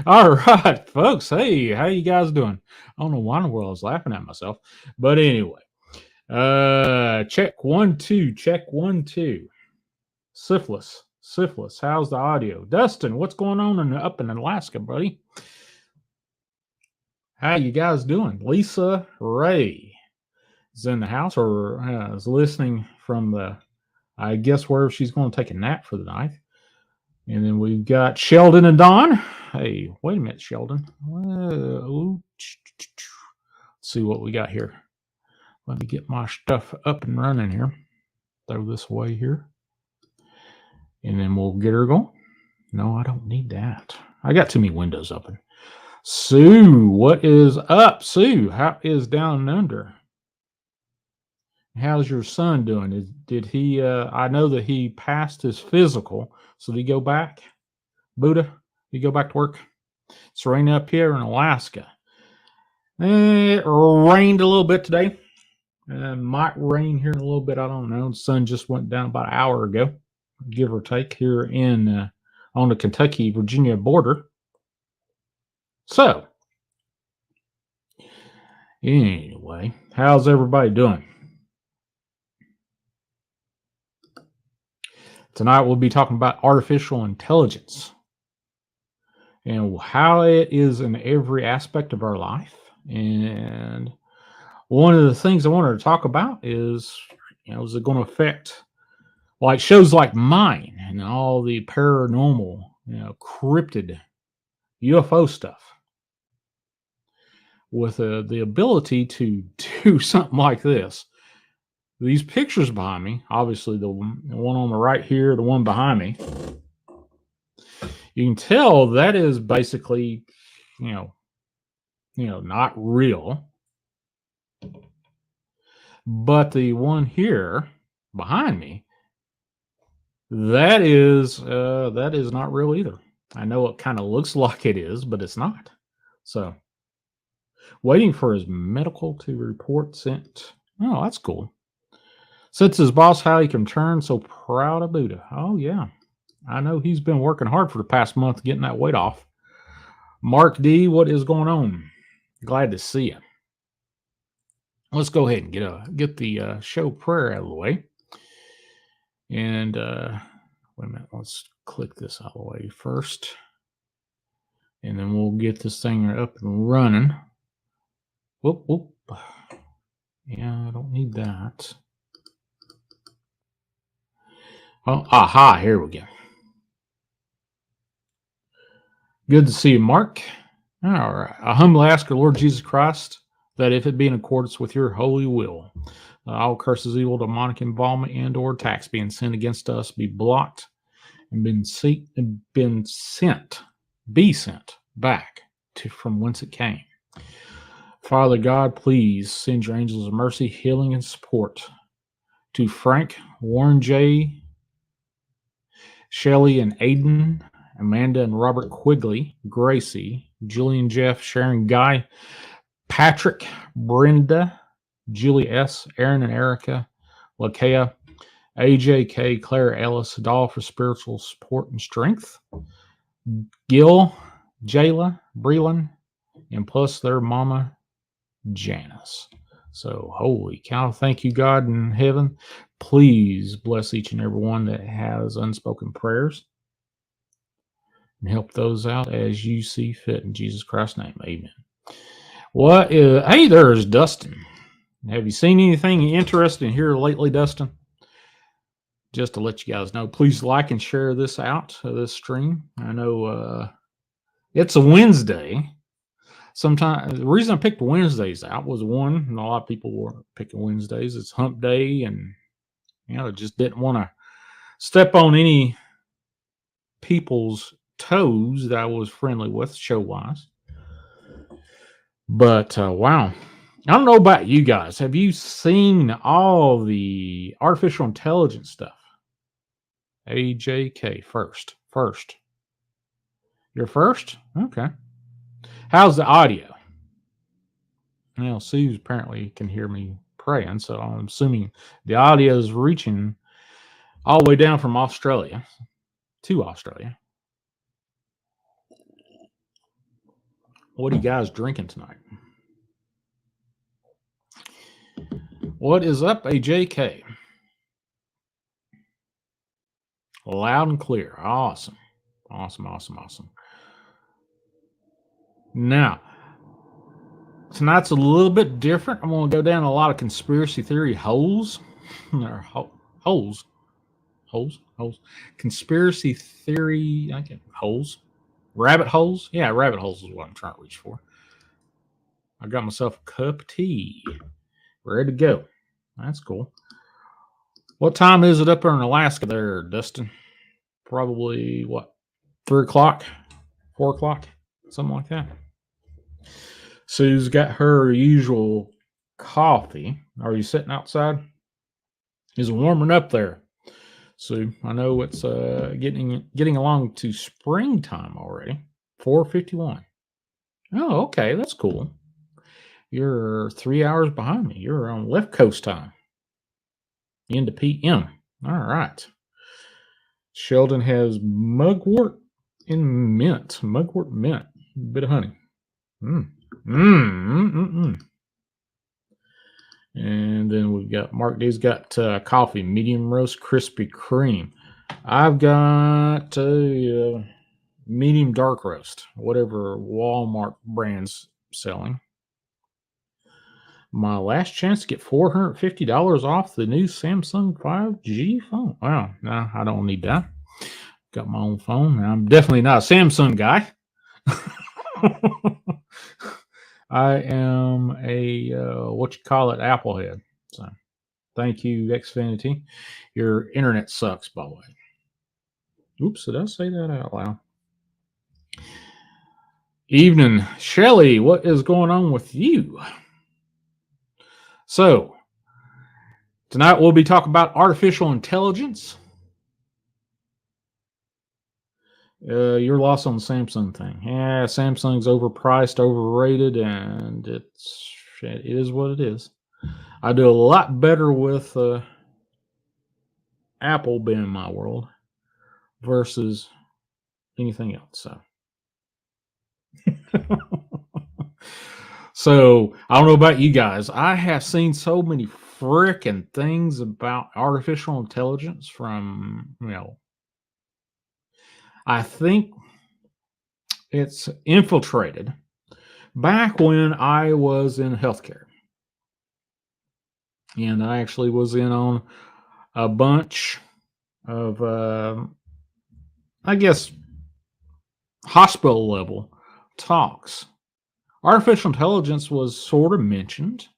All right, folks. Hey, how you guys doing? I don't know why in the world I was laughing at myself, but anyway. Check 1 2. Check 1 2. Syphilis. How's the audio? Dustin, what's going on up in Alaska, buddy? How you guys doing? Lisa Ray is in the house or is listening from the, I guess, where she's going to take a nap for the night. And then we've got Sheldon and Don. Hey, wait a minute, Sheldon. Let's see what we got here. Let me get my stuff up and running here. Throw this away here. And then we'll get her going. No, I don't need that. I got too many windows open. Sue, what is up? Sue, how is down and under? How's your son doing? Did he, I know that he passed his physical. So did he go back? Buddha, did he go back to work? It's raining up here in Alaska. It rained a little bit today. Might rain here in a little bit. I don't know. The sun just went down about an hour ago, give or take, here in on the Kentucky-Virginia border. So, anyway, how's everybody doing? Tonight we'll be talking about artificial intelligence and how it is in every aspect of our life. And one of the things I wanted to talk about is, is it going to affect like shows like mine and all the paranormal, cryptid UFO stuff with the ability to do something like this. These pictures behind me, obviously the one on the right here, the one behind me, you can tell that is basically, not real. But the one here behind me, that is not real either. I know it kind of looks like it is, but it's not. So, waiting for his medical to report sent. Oh, that's cool. Since his boss how he can turn, so proud of Buddha. Oh yeah, I know he's been working hard for the past month getting that weight off. Mark D, what is going on? Glad to see you. Let's go ahead and get the show prayer out of the way. And wait a minute, let's click this out of the way first. And then we'll get this thing up and running. Whoop, whoop. Yeah, I don't need that. Oh, aha, here we go. Good to see you, Mark. All right. I humbly ask the Lord Jesus Christ that if it be in accordance with your holy will, all curses, evil, demonic involvement, and or attacks being sent against us be blocked and be sent back to from whence it came. Father God, please send your angels of mercy, healing, and support to Frank, Warren J., Shelley and Aiden, Amanda and Robert Quigley, Gracie, Julian, Jeff, Sharon, Guy, Patrick, Brenda, Julie S., Aaron and Erica, Lakea, AJK, Claire Ellis, Doll for spiritual support and strength, Gil, Jayla, Breland, and plus their mama, Janice. So, holy cow, thank you, God in heaven. Please bless each and every one that has unspoken prayers and help those out as you see fit. In Jesus Christ's name, amen. Hey, there's Dustin. Have you seen anything interesting here lately, Dustin? Just to let you guys know, please like and share this out, this stream. I know it's a Wednesday. Sometimes the reason I picked Wednesdays out was one, and a lot of people were picking Wednesdays. It's hump day, and just didn't want to step on any people's toes that I was friendly with show wise. But wow, I don't know about you guys. Have you seen all the artificial intelligence stuff? AJK first. You're first? Okay. How's the audio? Sue apparently can hear me praying, so I'm assuming the audio is reaching all the way down from Australia to Australia. What are you guys drinking tonight? What is up, AJK? Loud and clear. Awesome. Awesome. Now, tonight's a little bit different. I'm going to go down a lot of conspiracy theory holes. Holes. Conspiracy theory holes. Rabbit holes. Yeah, rabbit holes is what I'm trying to reach for. I got myself a cup of tea. Ready to go. That's cool. What time is it up there in Alaska there, Dustin? Probably, what, 3 o'clock? 4 o'clock? Something like that. Sue's got her usual coffee. Are you sitting outside? Is it warming up there, Sue? I know it's getting along to springtime already. 4:51. Oh, okay, that's cool. You're 3 hours behind me. You're on left coast time. Into PM. All right. Sheldon has mugwort and mint. Mugwort mint. A bit of honey. And then we've got Mark D's got coffee, medium roast, Krispy Kreme. I've got medium dark roast, whatever Walmart brand's selling. My last chance to get $450 off the new Samsung 5G phone. Wow, no, I don't need that. Got my own phone. I'm definitely not a Samsung guy. I am a Apple head. So, thank you, Xfinity. Your internet sucks, by the way. Oops, did I say that out loud? Evening, Shelly. What is going on with you? So, tonight we'll be talking about artificial intelligence. You're lost on the Samsung thing. Yeah, Samsung's overpriced, overrated, and it is what it is. I do a lot better with Apple being in my world versus anything else. So I don't know about you guys. I have seen so many freaking things about artificial intelligence from, I think it's infiltrated back when I was in healthcare. And I actually was in on a bunch of, I guess, hospital level talks. Artificial intelligence was sort of mentioned,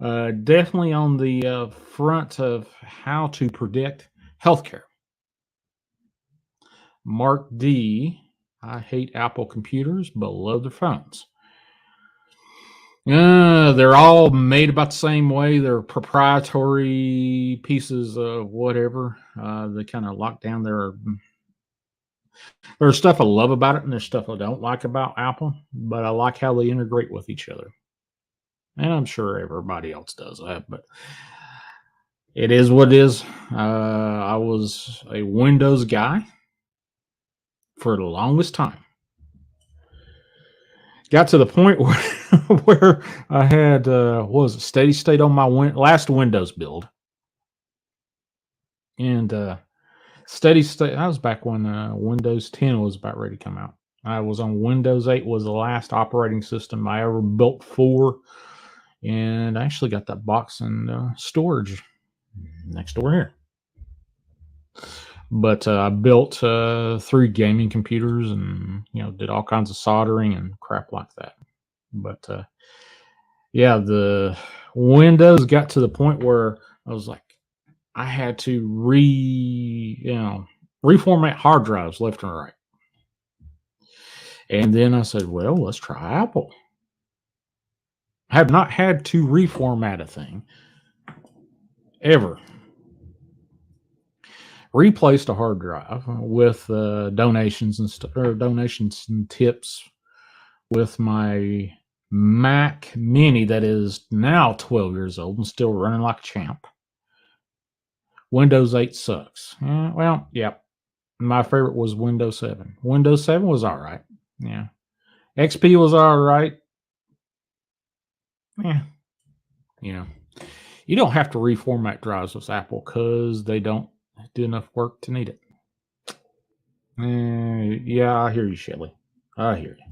definitely on the front of how to predict healthcare. Mark D, I hate Apple computers, but love their phones. They're all made about the same way. They're proprietary pieces of whatever. They kind of lock down there's stuff I love about it, and there's stuff I don't like about Apple, but I like how they integrate with each other. And I'm sure everybody else does that, but it is what it is. I was a Windows guy for the longest time. Got to the point where I had steady state on my last Windows build, and steady state. That was back when Windows 10 was about ready to come out. I was on Windows 8 was the last operating system I ever built for, and I actually got that box in storage next door here. But I built 3 gaming computers, and did all kinds of soldering and crap like that. But yeah, the Windows got to the point where I was like, I had to reformat hard drives left and right. And then I said, well, let's try Apple. I have not had to reformat a thing ever. Replaced a hard drive with donations and tips with my Mac Mini that is now 12 years old and still running like a champ. Windows 8 sucks. My favorite was Windows 7. Windows 7 was all right. Yeah. XP was all right. Yeah, you know, you don't have to reformat drives with Apple because they don't do enough work to need it. Yeah, I hear you, Shelly. I hear you.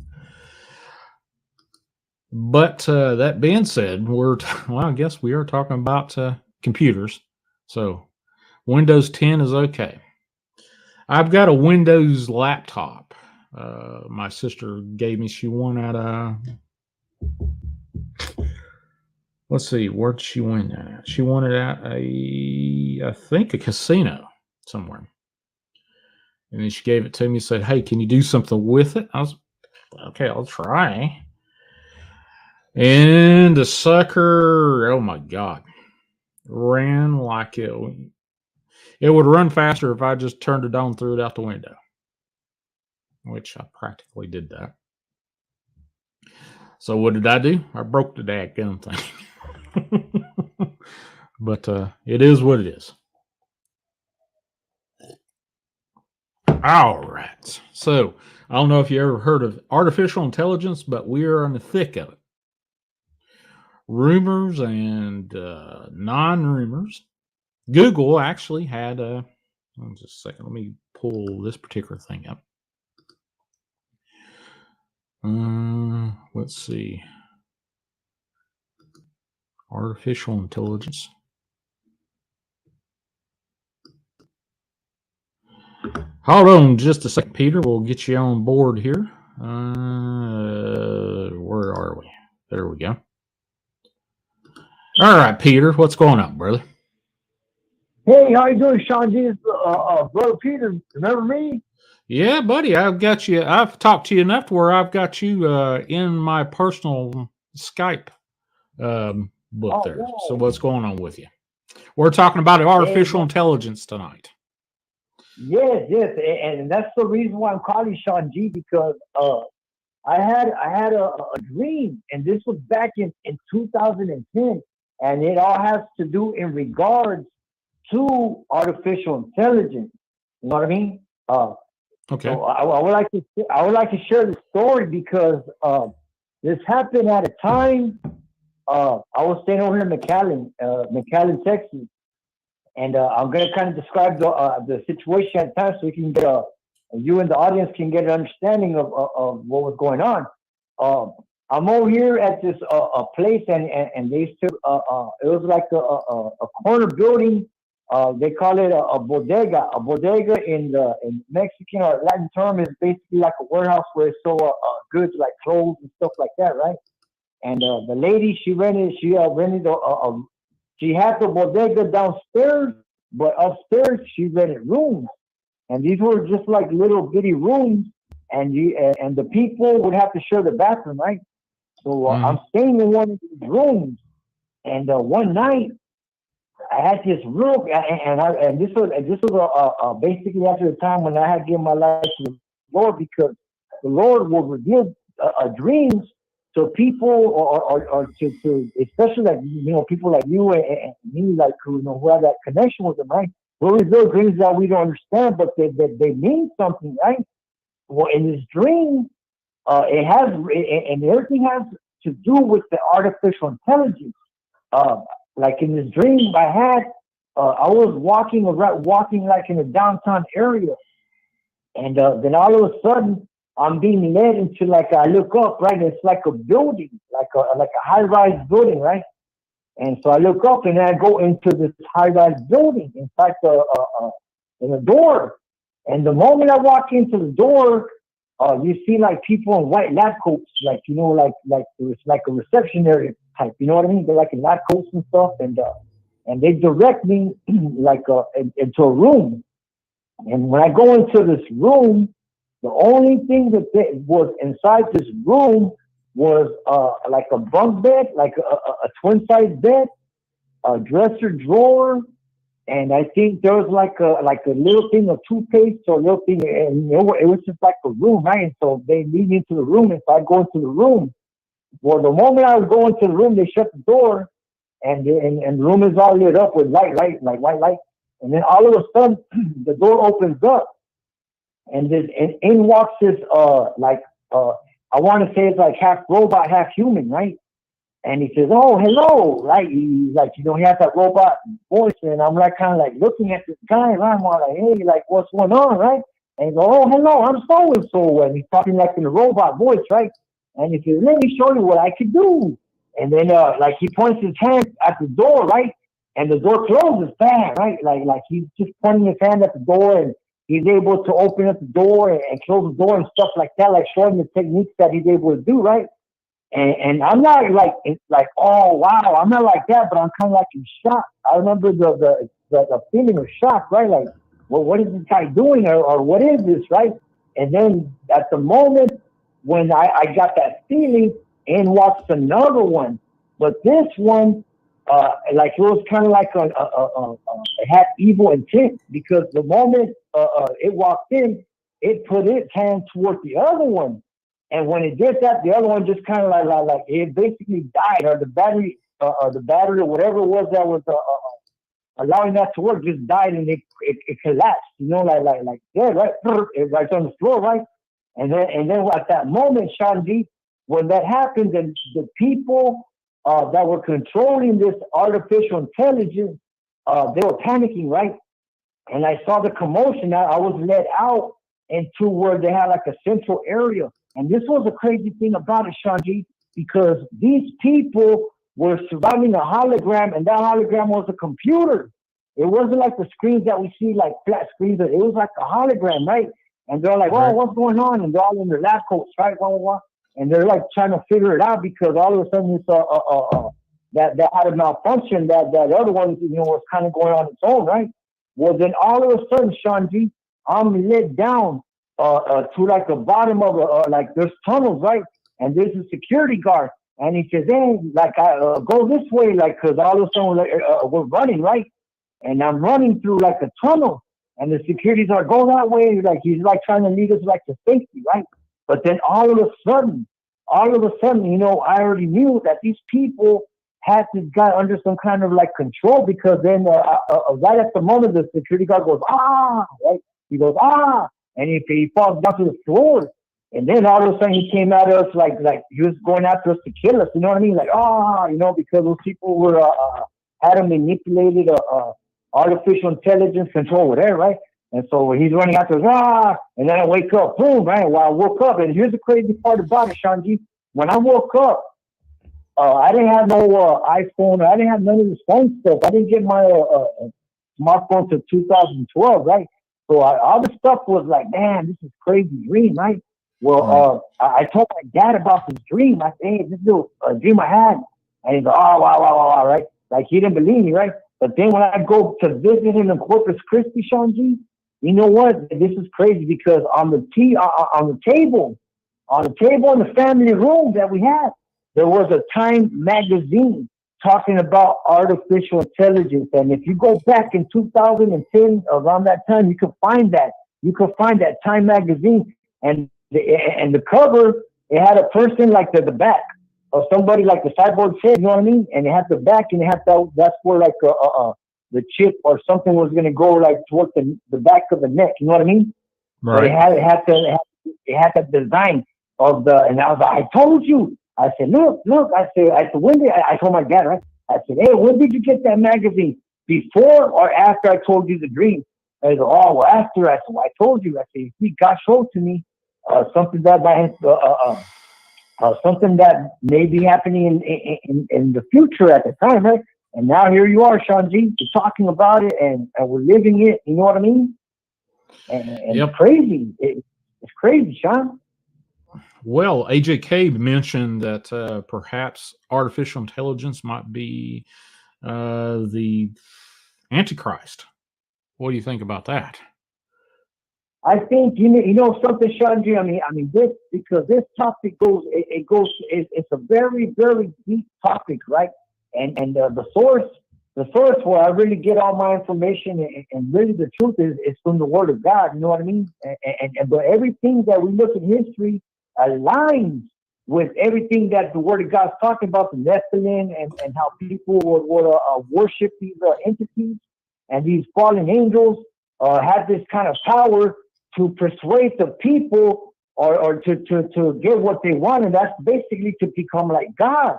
But that being said, well, I guess we are talking about computers. So Windows 10 is okay. I've got a Windows laptop. My sister gave me. She won at let's see, where'd she win that at? She won it at I think a casino somewhere. And then she gave it to me and said, "Hey, can you do something with it?" I was okay. I'll try. And the sucker, oh my god, ran like it. It would run faster if I just turned it on, threw it out the window, which I practically did that. So what did I do? I broke the dadgum thing. But it is what it is. All right. So I don't know if you ever heard of artificial intelligence, but we are in the thick of it. Rumors and non-rumors. Google actually had a. Just a second. Let me pull this particular thing up. Let's see. Artificial intelligence. Hold on just a second, Peter. We'll get you on board here. Where are we? There we go. All right, Peter. What's going on, brother? Hey, how you doing, Shawn? Jesus, brother Peter, remember me? Yeah, buddy. I've got you. I've talked to you enough to where I've got you in my personal Skype book Oh, there. So wow. what's going on with you? We're talking about Hey, artificial intelligence tonight. yes, and that's the reason why I'm calling Shawn G because I had a dream, and this was back in 2010, and it all has to do in regards to artificial intelligence. You know what I mean? Okay. So I would like to share the story because this happened at a time. I was staying over here in McAllen, Texas, and I'm going to kind of describe the situation at the time so we can get you and the audience can get an understanding of what was going on. I'm over here at this place, and they used to, it was like a corner building. They call it a bodega. A bodega in Mexican or Latin term is basically like a warehouse where it's so goods like clothes and stuff like that, right? And the lady she had the bodega downstairs, but upstairs she rented rooms, and these were just like little bitty rooms, and the people would have to share the bathroom, right? So Mm-hmm. I'm staying in one of these rooms, and one night I had this real, and this was basically after the time when I had given my life to the Lord because the Lord will reveal dreams to people or to especially like people like you and me like who have that connection with them, right? We'll reveal dreams that we don't understand, but they mean something, right? Well, in this dream, it has and everything has to do with the artificial intelligence. Uh, like in this dream I had, I was walking like in a downtown area, and then all of a sudden I'm being led into like I look up, right? It's like a building, like a high rise building, right? And so I look up and I go into this high rise building. In fact, in the door. And the moment I walk into the door, you see like people in white lab coats, like like it's like a reception area type. You know what I mean? They're like in lab coats and stuff, and they direct me like into a room. And when I go into this room, the only thing that was inside this room was like a bunk bed, like a twin size bed, a dresser drawer, and I think there was like a little thing of toothpaste or a little thing, and it was just like a room, right? And so they lead me into the room, and so I go into the room. Well, the moment I was going to the room, they shut the door, and the room is all lit up with like white light, and then all of a sudden the door opens up, and in walks this like uh I want to say it's like half robot, half human, right? And he says, "Oh, hello," right? He's like, he has that robot voice, and I'm like, kind of like looking at this guy, and I'm like, "Hey, like, what's going on, right?" And he goes, "Oh, hello, I'm so and so," and he's talking like in a robot voice, right? And he says, "Let me show you what I could do." And then, like, he points his hand at the door, right? And the door closes, bam, right? Like he's just pointing his hand at the door, and he's able to open up the door and close the door and stuff like that, like showing the techniques that he's able to do, right? And I'm not like, oh wow, I'm not like that, but I'm kind of like in shock. I remember the feeling of shock, right? Like, well, what is this guy doing, or what is this, right? And then at the moment when I got that feeling, and watched another one, but this one, like, it was kind of like it had evil intent, because the moment it walked in, it put its hand towards the other one, and when it did that, the other one just kind of like it basically died, or the battery or whatever it was that was allowing that to work just died, and it collapsed. Like dead, right? It right on the floor, right? And then at that moment, Sean G, when that happened, and the people that were controlling this artificial intelligence, they were panicking, right? And I saw the commotion. I was led out into where they had like a central area. And this was a crazy thing about it, Shanji, because these people were surrounding a hologram, and that hologram was a computer. It wasn't like the screens that we see, like flat screens. It was like a hologram, right? And they're like, "Oh, what's going on?" And they're all in their lab coats, right? Blah, blah, blah. And they're like trying to figure it out, because all of a sudden it's that had a malfunction. That other one, was kind of going on its own, right? Well, then all of a sudden, Sean G, I'm led down to like the bottom of like there's tunnels, right? And there's a security guard, and he says, "Hey, like, go this way," like, because all of a sudden we're running, right? And I'm running through like a tunnel, and the security guard, "Go that way," like he's like trying to lead us like to safety, right? But then all of a sudden, I already knew that these people had this guy under some kind of like control, because then right at the moment the security guard goes, "Ah," right? He goes, "Ah," and he falls down to the floor, and then all of a sudden he came at us like he was going after us to kill us. You know what I mean? Like, because those people were had him manipulated, artificial intelligence control, whatever, right? And so he's running after us, and then I wake up, boom, right? Well, I woke up, and here's the crazy part about it, Shanji. When I woke up, I didn't have no iPhone. I didn't have none of this phone stuff. I didn't get my smartphone till 2012, right? So all the stuff was like, man, this is crazy dream, right? Well, I told my dad about this dream. I said, "Hey, this is a dream I had." And he's like, "Oh, wow, wow, wow, wow," right? Like, he didn't believe me, right? But then when I go to visit him in Corpus Christi, Sean G, you know what? This is crazy, because on the table in the family room that we had, there was a Time magazine talking about artificial intelligence. And if you go back in 2010, around that time, you can find that. You can find that Time magazine, and the cover, it had a person like the back of somebody like the cyborg said, you know what I mean? And it had the back, and it had that's where like the chip or something was going to go like towards the back of the neck. You know what I mean? Right. But it had that design of and I was like, "I told you." I said, look. I said, when did I told my dad, right? I said, "Hey, when did you get that magazine? Before or after I told you the dream?" And he said, "Oh, well, after." I said, "Well, I told you." I said, "See, God showed to me something that something that may be happening in the future at the time, right?" And now here you are, Sean G, you're talking about it, and we're living it. You know what I mean? And Yep. it's crazy. It's crazy, Sean. Well, AJ Cabe mentioned that perhaps artificial intelligence might be the Antichrist. What do you think about that? I think something, Sean G. I mean this, because this topic it's a very, very deep topic, right? And the source where I really get all my information, and really the truth is from the Word of God. You know what I mean? But everything that we look in history aligns with everything that the Word of God is talking about, the Nephilim, and how people would worship these entities, and these fallen angels have this kind of power to persuade the people or to get what they want, and that's basically to become like God.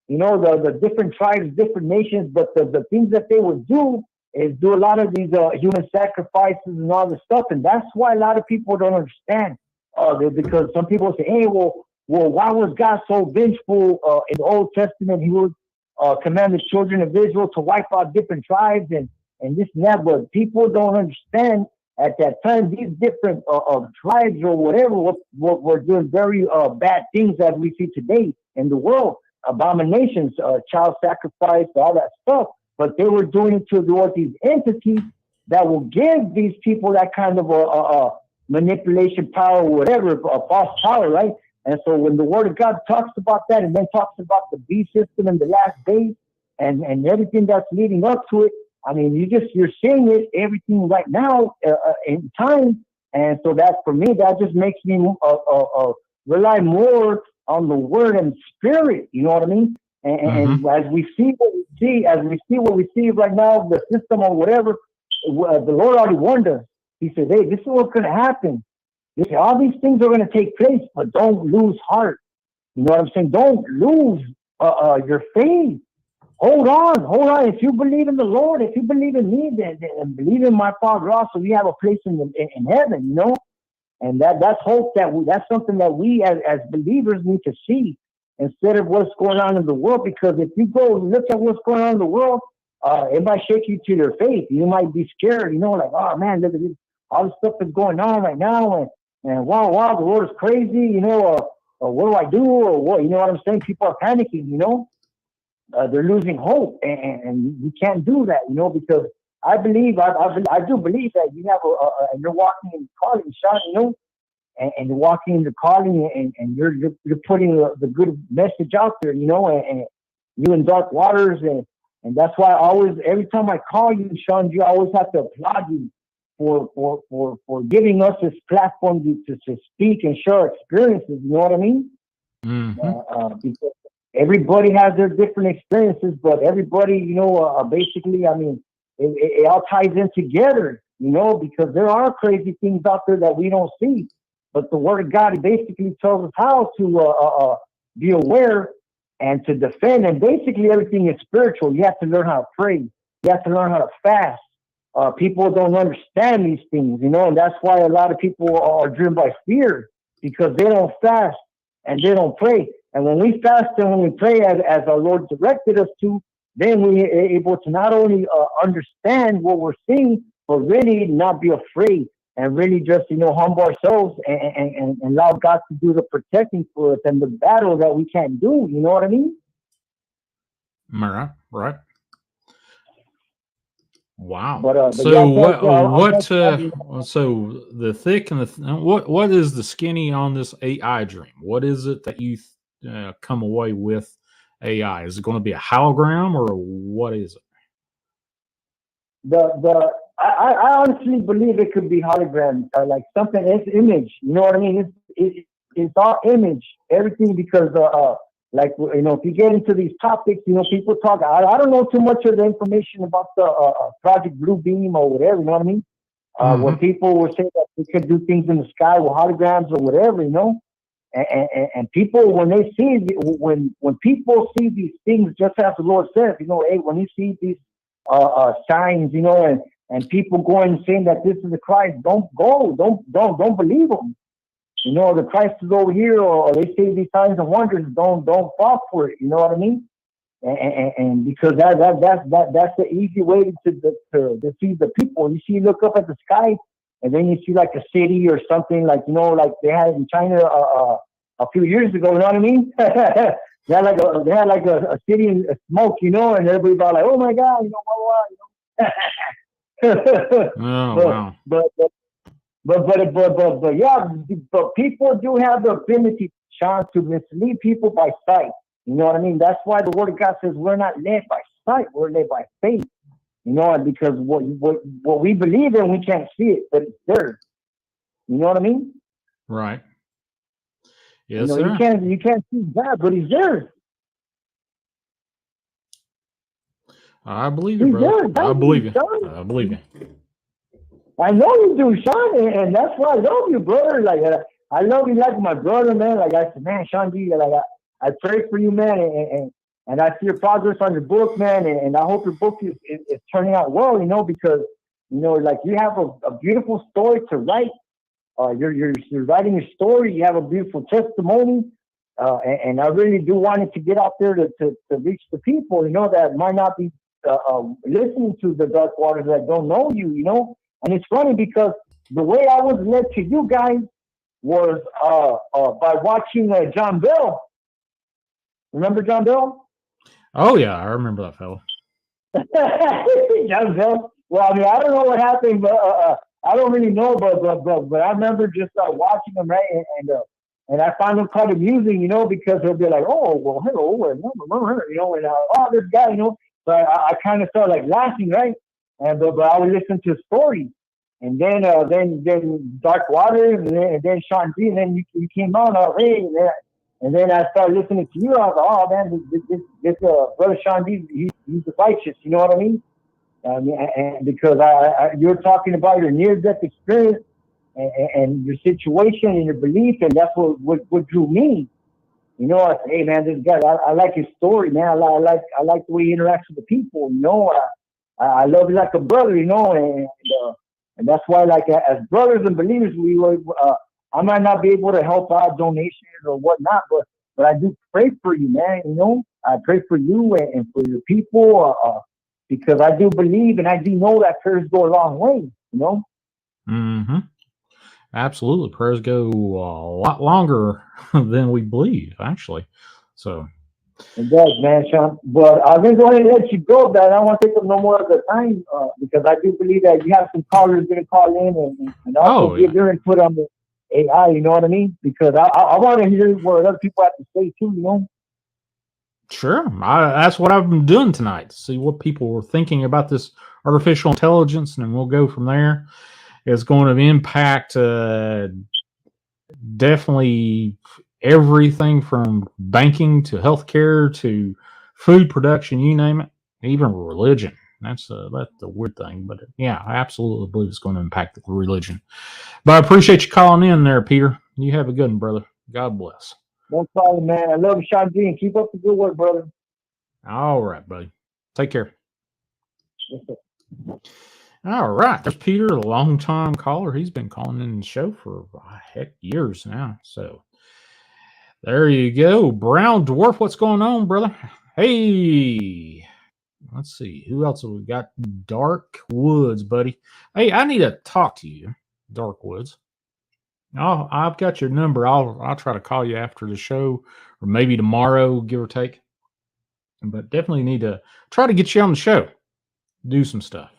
The different tribes, different nations, but the things that they would do is do a lot of these human sacrifices and all this stuff, and that's why a lot of people don't understand. Because some people say, "Hey, well, why was God so vengeful in the Old Testament? He would command the children of Israel to wipe out different tribes and this and that." But people don't understand at that time these different tribes or whatever were doing very bad things as we see today in the world, abominations, child sacrifice, all that stuff. But they were doing it toward these entities that will give these people that kind of manipulation power, or whatever, false power, right? And so when the Word of God talks about that, and then talks about the beast system in the last days, and everything that's leading up to it, I mean, you're seeing it, everything right now in time. And so that, for me, that just makes me rely more on the Word and Spirit. You know what I mean? And as we see what we see right now, the system or whatever, the Lord already warned us. He said, "Hey, this is what's going to happen. All these things are going to take place, but don't lose heart." You know what I'm saying? Don't lose your faith. Hold on. If you believe in the Lord, if you believe in me, then believe in my Father also. We have a place in heaven, and that's hope. That's something that we as believers need to see instead of what's going on in the world. Because if you go look at what's going on in the world, it might shake you to your faith. You might be scared, like, oh man, look at this, all this stuff is going on right now, and wow, the world is crazy, or what do I do, or what, you know what I'm saying? People are panicking, they're losing hope, and you can't do that, because I believe, I do believe that you have you're walking in calling, Shawn, and you're walking in the calling, and you're putting the good message out there, and you in dark waters, and that's why every time I call you, Shawn, you always have to applaud you for giving us this platform to speak and share our experiences. You know what I mean? Because everybody has their different experiences, but everybody, basically, I mean, it all ties in together, because there are crazy things out there that we don't see. But the Word of God basically tells us how to be aware and to defend. And basically, everything is spiritual. You have to learn how to pray. You have to learn how to fast. People don't understand these things, and that's why a lot of people are driven by fear, because they don't fast and they don't pray. And when we fast and when we pray as our Lord directed us to, then we are able to not only understand what we're seeing, but really not be afraid and really just, humble ourselves and allow God to do the protecting for us and the battle that we can't do. You know what I mean? Right. Wow. But So yeah, so the thick and what is the skinny on this AI dream? What is it that you come away with AI? Is it going to be a hologram or what is it? I honestly believe it could be hologram, like something. It's image. You know what I mean? It's all image, everything, because like, if you get into these topics, people talk. I don't know too much of the information about the Project Blue Beam or whatever. You know what I mean? Where people will say that we could do things in the sky with holograms or whatever. And people, when they see when people see these things, just as the Lord says, hey, when you see these signs, and people going and saying that this is the Christ, don't believe them. The Christ is over here, or they say these signs and wonders, don't fall for it. You know what I mean? And because that's the easy way to deceive the people. You see, look up at the sky, and then you see like a city or something, like like they had in China a few years ago. You know what I mean? They had like a city in smoke, and everybody was like, oh my God, Wow. But yeah, but people do have the ability, Shawn, to mislead people by sight. You know what I mean? That's why the Word of God says we're not led by sight, we're led by faith. And because what we believe in, we can't see it, but it's there. You know what I mean? Right. Yes, sir. You can't see God, but He's there. I believe you, brother. I believe you. I believe you. I know you do, Shawn, and that's why I love you, brother. Like I love you like my brother, man. Like I said, man, Shawn D, like I pray for you, man, and I see your progress on your book, man, and I hope your book is turning out well, because like you have a beautiful story to write. You're writing your story. You have a beautiful testimony, and I really do want it to get out there to reach the people, that might not be listening to the Dark Waters that don't know you. And it's funny because the way I was led to you guys was by watching John Bell. Remember John Bell? Oh yeah, I remember that fellow. John Bell. Well, I mean, I don't know what happened, but I don't really know, but I remember just watching him, right, and I find him kind of amusing, because he'll be like, oh, well, hello, and and oh, this guy, So I kind of started like laughing, right, and but I would listen to his stories, and then Dark Waters, and then Sean G, and then you came on, hey, and then I started listening to you. I was like, oh man, this brother Sean D, he's righteous. You know what I mean? And because you're talking about your near-death experience and your situation and your belief, and that's what drew me. I said, hey man, this guy, I like his story, man. I like the way he interacts with the people. I love you like a brother, and that's why, like as brothers and believers, I might not be able to help out donations or whatnot, but I do pray for you, man. I pray for you and for your people. Because I do believe and I do know that prayers go a long way. Mm-hmm. Absolutely. Prayers go a lot longer than we believe, actually. So, It does, man, Sean. But I'm going to go ahead and let you go, man. I don't want to take up no more of the time because I do believe that you have some callers going to call in and also give their input on the AI, you know what I mean? Because I want to hear what other people have to say too. Sure. That's what I've been doing tonight, to see what people were thinking about this artificial intelligence, and then we'll go from there. It's going to impact definitely everything from banking to healthcare to food production, you name it, even religion. That's the weird thing, but yeah, I absolutely believe it's going to impact the religion. But I appreciate you calling in there, Peter. You have a good one, brother. God bless. No problem, man. I love you, Sean G, and keep up the good work, brother. All right, buddy. Take care. Yes, sir. All right. There's Peter, a long-time caller. He's been calling in the show for heck years now. So there you go. Brown Dwarf, what's going on, brother? Hey. Let's see. Who else have we got? Dark Woods, buddy. Hey, I need to talk to you, Dark Woods. I've got your number. I'll try to call you after the show, or maybe tomorrow, give or take. But definitely need to try to get you on the show. Do some stuff.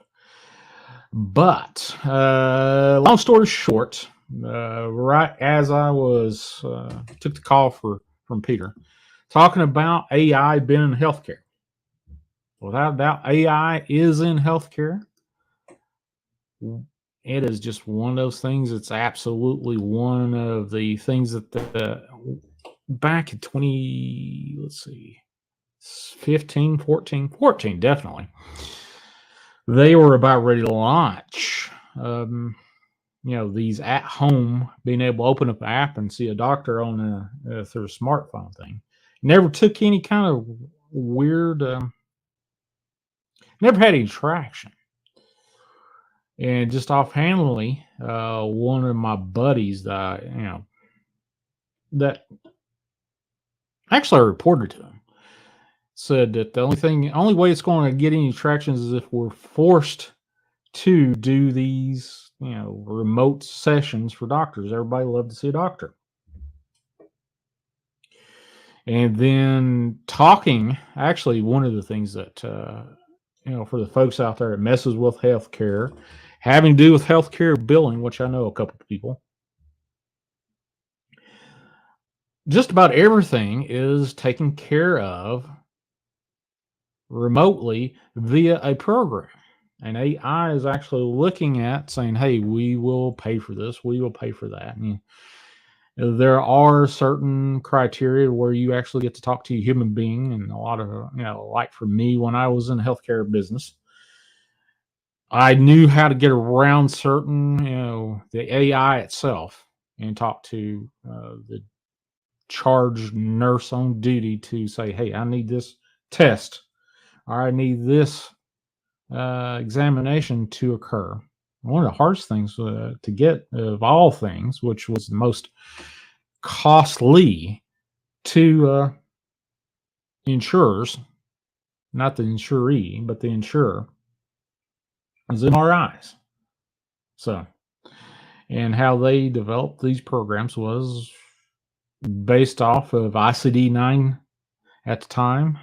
But long story short, right as I was took the call from Peter, talking about AI being in healthcare. Without doubt, AI is in healthcare. It is just one of those things. It's absolutely one of the things that back in 15, 14, definitely. They were about ready to launch, these at home, being able to open up an app and see a doctor on through a smartphone thing. Never took any kind of weird, never had any traction. And just offhandedly, one of my buddies that that actually I reported to him said that the only way it's going to get any traction is if we're forced to do these, remote sessions for doctors. Everybody loves to see a doctor. And then talking, actually, one of the things that, for the folks out there that messes with healthcare, having to do with healthcare billing, which I know a couple of people, just about everything is taken care of remotely via a program. And AI is actually looking at saying, hey, we will pay for this, we will pay for that. And there are certain criteria where you actually get to talk to a human being. And a lot of, like for me, when I was in the healthcare business, I knew how to get around certain, the AI itself. and talk to the charged nurse on duty to say, hey, I need this test, or I need this examination to occur. One of the hardest things to get of all things, which was the most costly to insurers, not the insuree, but the insurer, is MRIs. So, and how they developed these programs was based off of ICD 9 at the time.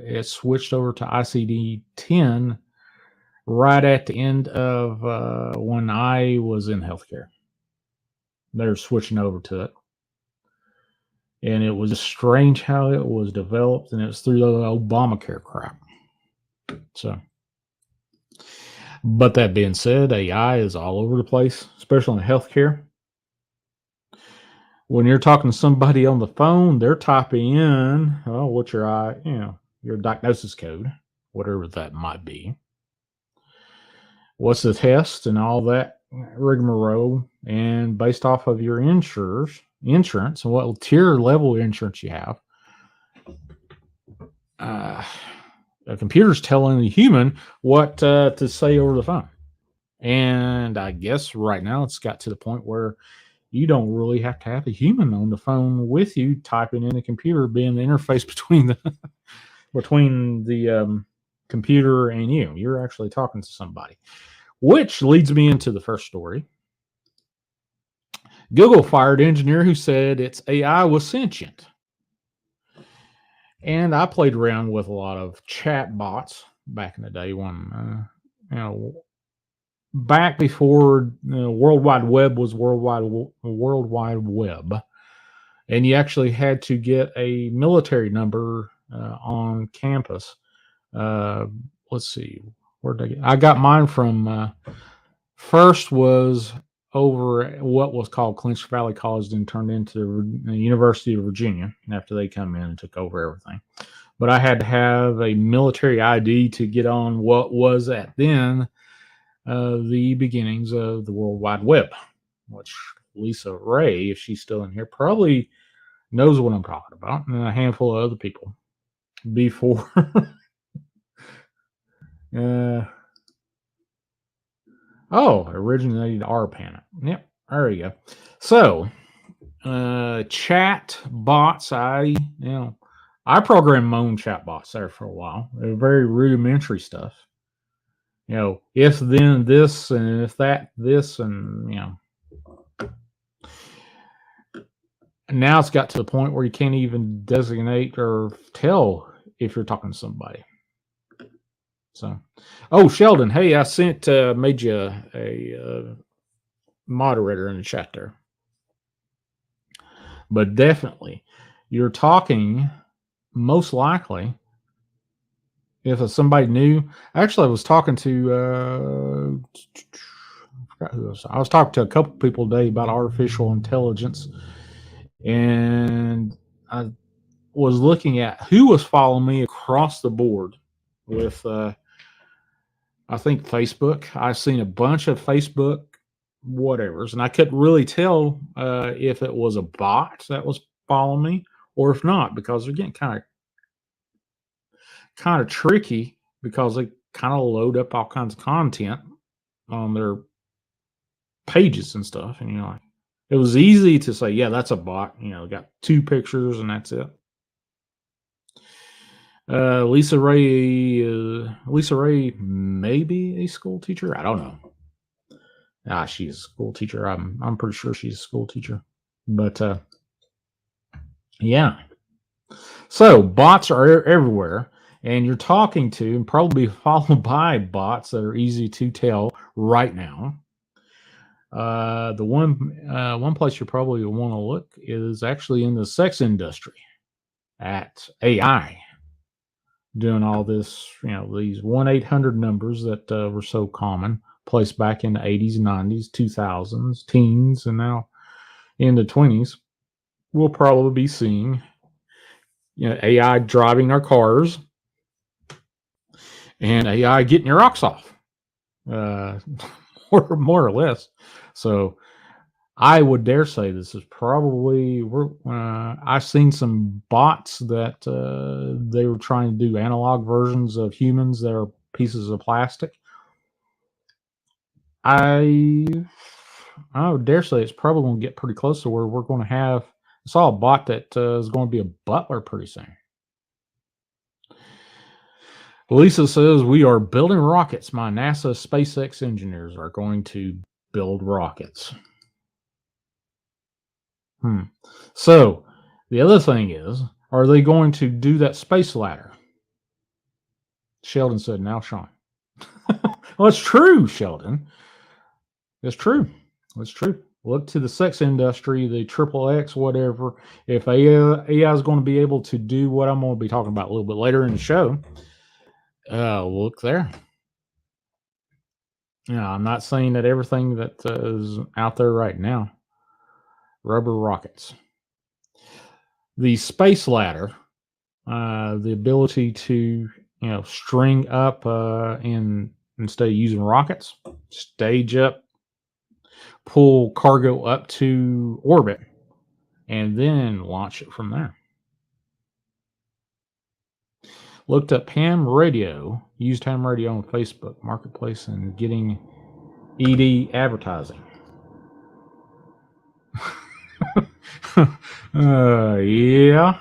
It switched over to ICD 10 right at the end of when I was in healthcare. They're switching over to it. And it was strange how it was developed, and it was through the Obamacare crap. So, but that being said, AI is all over the place, especially in healthcare. When you're talking to somebody on the phone, they're typing in, what's your diagnosis code, whatever that might be. What's the test and all that rigmarole, and based off of your insurance and what tier level insurance you have, a computer's telling the human what to say over the phone. And I guess right now it's got to the point where you don't really have to have a human on the phone with you typing in the computer, being the interface between the computer and you. You're actually talking to somebody. Which leads me into the first story. Google fired engineer who said its AI was sentient. And I played around with a lot of chat bots back in the day when, back before World Wide Web was World Wide Web. And you actually had to get a military number on campus. Let's see. Where did I get? I got mine from first was over what was called Clinch Valley College, then turned into the University of Virginia after they come in and took over everything. But I had to have a military ID to get on what was at then the beginnings of the World Wide Web, which Lisa Ray, if she's still in here, probably knows what I'm talking about, and a handful of other people before. Originated RPAN. Yep, there you go. So, chat bots. I programmed my own chat bots there for a while. They're very rudimentary stuff. If then this, and if that this, and now it's got to the point where you can't even designate or tell if you're talking to somebody. So, Sheldon, hey, I made you a moderator in the chat there. But definitely, you're talking most likely if it's somebody new. Actually, I was talking to I forgot who I was talking to a couple people today about artificial intelligence, and I was looking at who was following me across the board with I think Facebook. I've seen a bunch of Facebook whatevers, and I couldn't really tell if it was a bot that was following me or if not, because they're getting kind of tricky because they kind of load up all kinds of content on their pages and stuff, and it was easy to say, yeah, that's a bot. Got 2 pictures and that's it. Lisa Ray may be a school teacher. I don't know. She's a school teacher. I'm pretty sure she's a school teacher. But yeah. So bots are everywhere, and you're talking to and probably followed by bots that are easy to tell right now. The one place you probably want to look is actually in the sex industry at AI. Doing all this, these 1-800 numbers that were so common, placed back in the 80s, 90s, 2000s, teens, and now in the 20s. We'll probably be seeing AI driving our cars and AI getting your rocks off, more or less. So I would dare say this is probably. I've seen some bots that they were trying to do analog versions of humans that are pieces of plastic. I I would dare say it's probably going to get pretty close to where we're going to have. I saw a bot that is going to be a butler pretty soon. Lisa says we are building rockets. My NASA SpaceX engineers are going to build rockets. So the other thing is, are they going to do that space ladder? Sheldon said, now, Shawn. Well, it's true, Sheldon. It's true. It's true. Look to the sex industry, the triple X, whatever. If AI is going to be able to do what I'm going to be talking about a little bit later in the show, look there. I'm not saying that everything that is out there right now, rubber rockets. The space ladder, the ability to string up and instead of using rockets, stage up, pull cargo up to orbit, and then launch it from there. Looked up ham radio, used ham radio on Facebook Marketplace, and getting ED advertising. Yeah.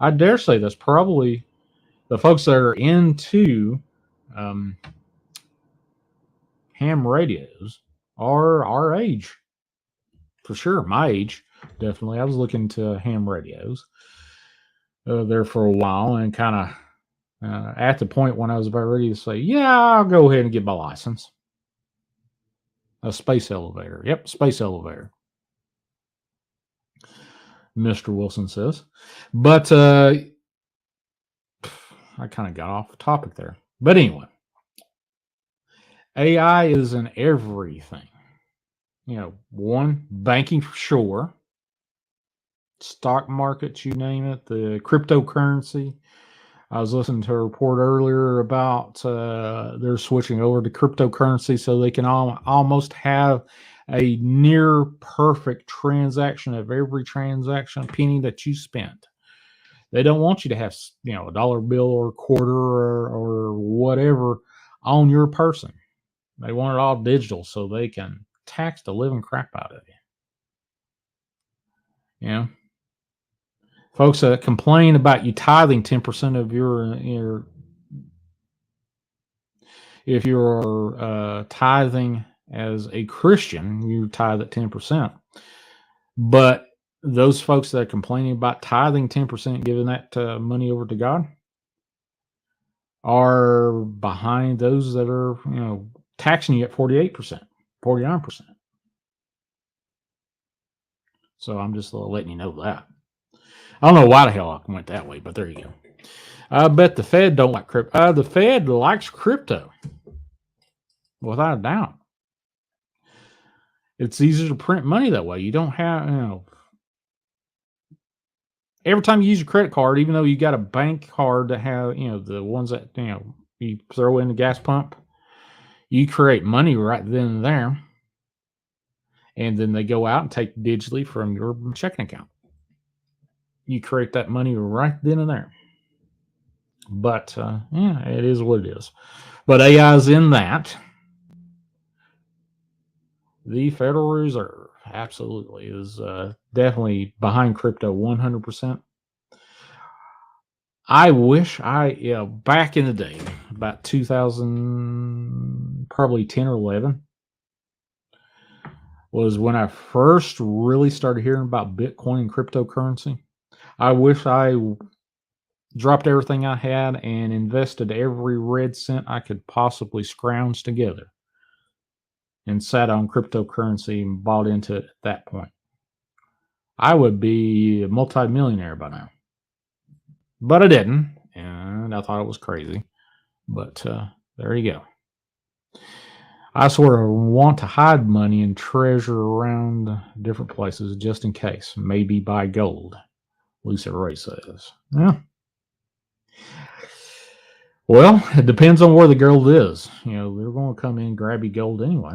I dare say that's probably the folks that are into ham radios are our age. For sure, my age, definitely. I was looking to ham radios there for a while and kind of at the point when I was about ready to say, yeah, I'll go ahead and get my license. A space elevator. Yep, space elevator. Mr. Wilson says. But I kind of got off topic there. But anyway, AI is in everything. One, banking for sure, stock markets, you name it, the cryptocurrency. I was listening to a report earlier about they're switching over to cryptocurrency so they can almost have a near perfect transaction of every transaction penny that you spent. They don't want you to have a dollar bill or a quarter or whatever on your person. They want it all digital so they can tax the living crap out of you. Folks that complain about you tithing 10% of your if you're tithing as a Christian, you tithe at 10%. But those folks that are complaining about tithing 10%, giving that money over to God, are behind those that are taxing you at 48%, 49%. So I'm just letting you know that. I don't know why the hell I went that way, but there you go. I bet the Fed don't like crypto. The Fed likes crypto, without a doubt. It's easier to print money that way. You don't have, every time you use your credit card, even though you got a bank card that have, the ones that, you throw in the gas pump, you create money right then and there. And then they go out and take digitally from your checking account. You create that money right then and there. But it is what it is. But AI is in that. The Federal Reserve absolutely is definitely behind crypto 100%. I wish back in the day, about 2000, probably 10 or 11, was when I first really started hearing about Bitcoin and cryptocurrency. I wish I dropped everything I had and invested every red cent I could possibly scrounge together and sat on cryptocurrency and bought into it at that point. I would be a multi-millionaire by now. But I didn't, and I thought it was crazy. But there you go. I sort of want to hide money and treasure around different places just in case. Maybe buy gold, Lisa Ray says. Yeah. Well, it depends on where the gold is. They're going to come in and grab your gold anyway.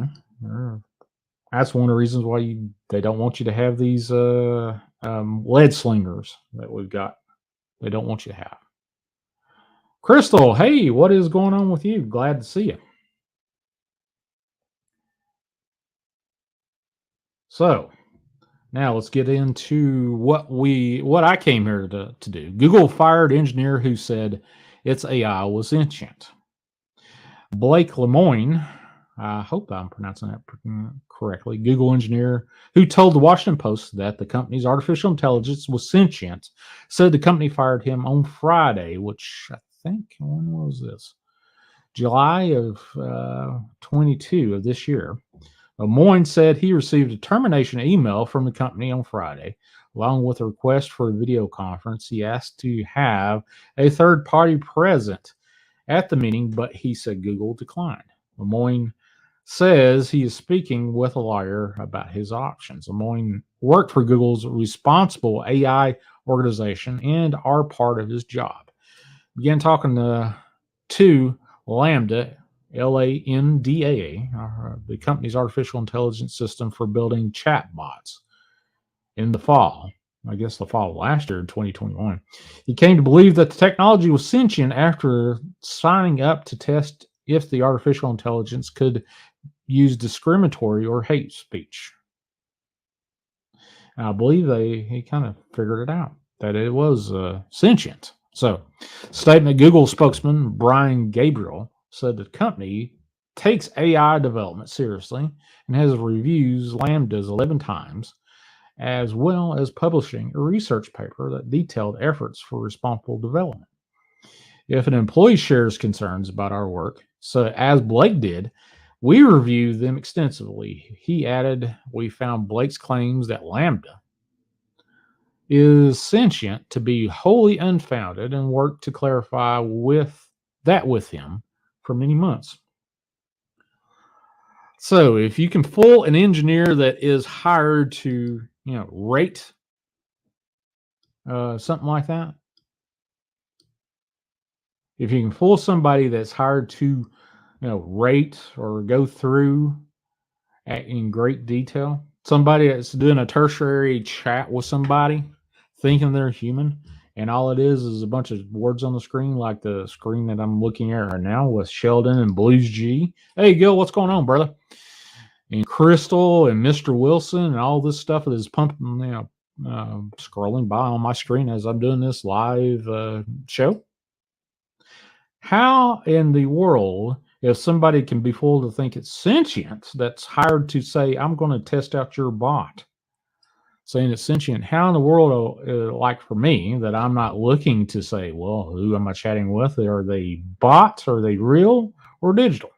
That's one of the reasons why they don't want you to have these lead slingers that we've got. They don't want you to have. Crystal, hey, what is going on with you? Glad to see you. So now let's get into what I came here to do. Google fired engineer who said its AI was sentient. Blake Lemoine, I hope I'm pronouncing that correctly, Google engineer who told the Washington Post that the company's artificial intelligence was sentient, said the company fired him on Friday, which I think, when was this? July of 22 of this year. Lemoine said he received a termination email from the company on Friday, along with a request for a video conference. He asked to have a third party present at the meeting, but he said Google declined. Lemoine says he is speaking with a lawyer about his options. Lemoine worked for Google's responsible AI organization and are part of his job. Began talking to Lambda, LAMDA, the company's artificial intelligence system for building chatbots in the fall. I guess the fall of last year, 2021. He came to believe that the technology was sentient after signing up to test if the artificial intelligence could use discriminatory or hate speech. And I believe he kind of figured it out, that it was sentient. So, statement Google spokesman Brian Gabriel said the company takes AI development seriously and has reviews Lambda's 11 times, as well as publishing a research paper that detailed efforts for responsible development. If an employee shares concerns about our work, so as Blake did, we reviewed them extensively. He added, we found Blake's claims that Lambda is sentient to be wholly unfounded and worked to clarify with him for many months. So if you can fool an engineer that is hired to, rate something like that, if you can fool somebody that's hired to, rate or go through in great detail, somebody that's doing a tertiary chat with somebody, thinking they're human, and all it is a bunch of words on the screen, like the screen that I'm looking at right now with Sheldon and Blues G. Hey, Gil, what's going on, brother? And Crystal and Mr. Wilson and all this stuff that is pumping, scrolling by on my screen as I'm doing this live show. How in the world, if somebody can be fooled to think it's sentient, that's hired to say, I'm going to test out your bot, saying it's sentient, how in the world, like for me, that I'm not looking to say, well, who am I chatting with? Are they bots? Are they real or digital?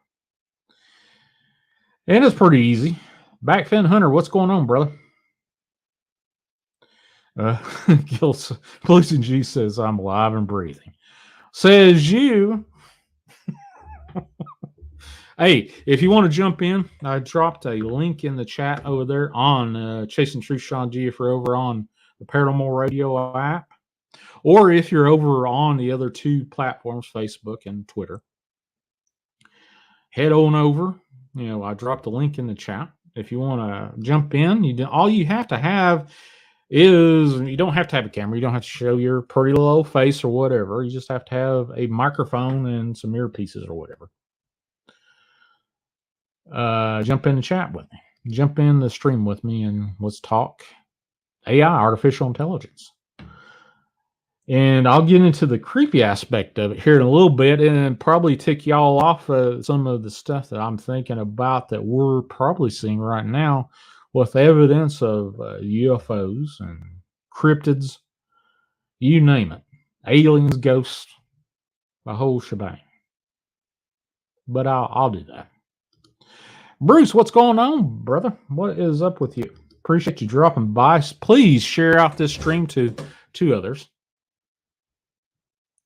And it's pretty easy. Backfin Hunter, what's going on, brother? Gilson, Pollution G says, I'm alive and breathing. Says you. Hey, if you want to jump in, I dropped a link in the chat over there on Chasing Truth Shawn G if you're over on the Paranormal Radio app. Or if you're over on the other two platforms, Facebook and Twitter, head on over. I dropped a link in the chat. If you want to jump in, all you have to have is, you don't have to have a camera. You don't have to show your pretty little face or whatever. You just have to have a microphone and some earpieces or whatever. Jump in the chat with me. Jump in the stream with me and let's talk AI, artificial intelligence. And I'll get into the creepy aspect of it here in a little bit and probably tick y'all off some of the stuff that I'm thinking about that we're probably seeing right now with evidence of UFOs and cryptids, you name it, aliens, ghosts, the whole shebang. But I'll do that. Bruce, what's going on, brother? What is up with you? Appreciate you dropping by. Please share out this stream to others.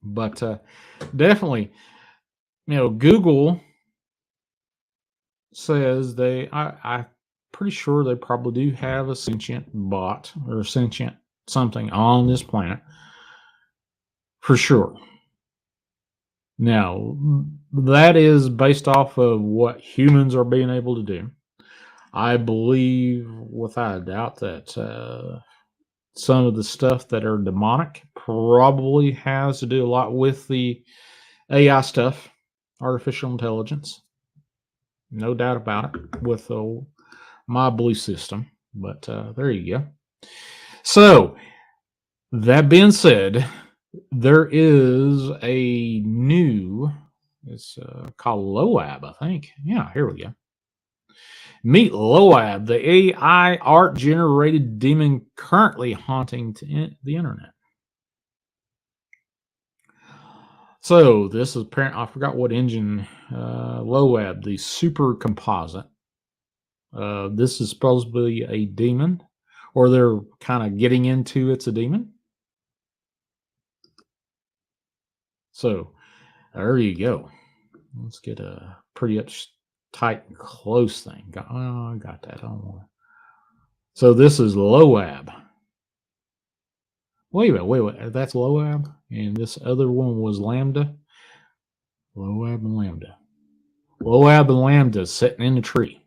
But definitely, Google says I'm pretty sure they probably do have a sentient bot or sentient something on this planet for sure. Now, that is based off of what humans are being able to do. I believe without a doubt that some of the stuff that are demonic probably has to do a lot with the AI stuff, artificial intelligence. No doubt about it with my belief system. But there you go. So, that being said, there is a new, it's called Loab, I think. Yeah, here we go. Meet Loab, the AI art generated demon currently haunting the internet. So this is apparent. I forgot what engine. Loab, the super composite. This is supposed to be a demon, or they're kind of getting into it's a demon. So there you go. Let's get a pretty tight and close thing. I got that. I don't want. So this is Loab. Wait a minute. That's Loab, and this other one was Lambda. Loab and Lambda. Loab and Lambda sitting in the tree.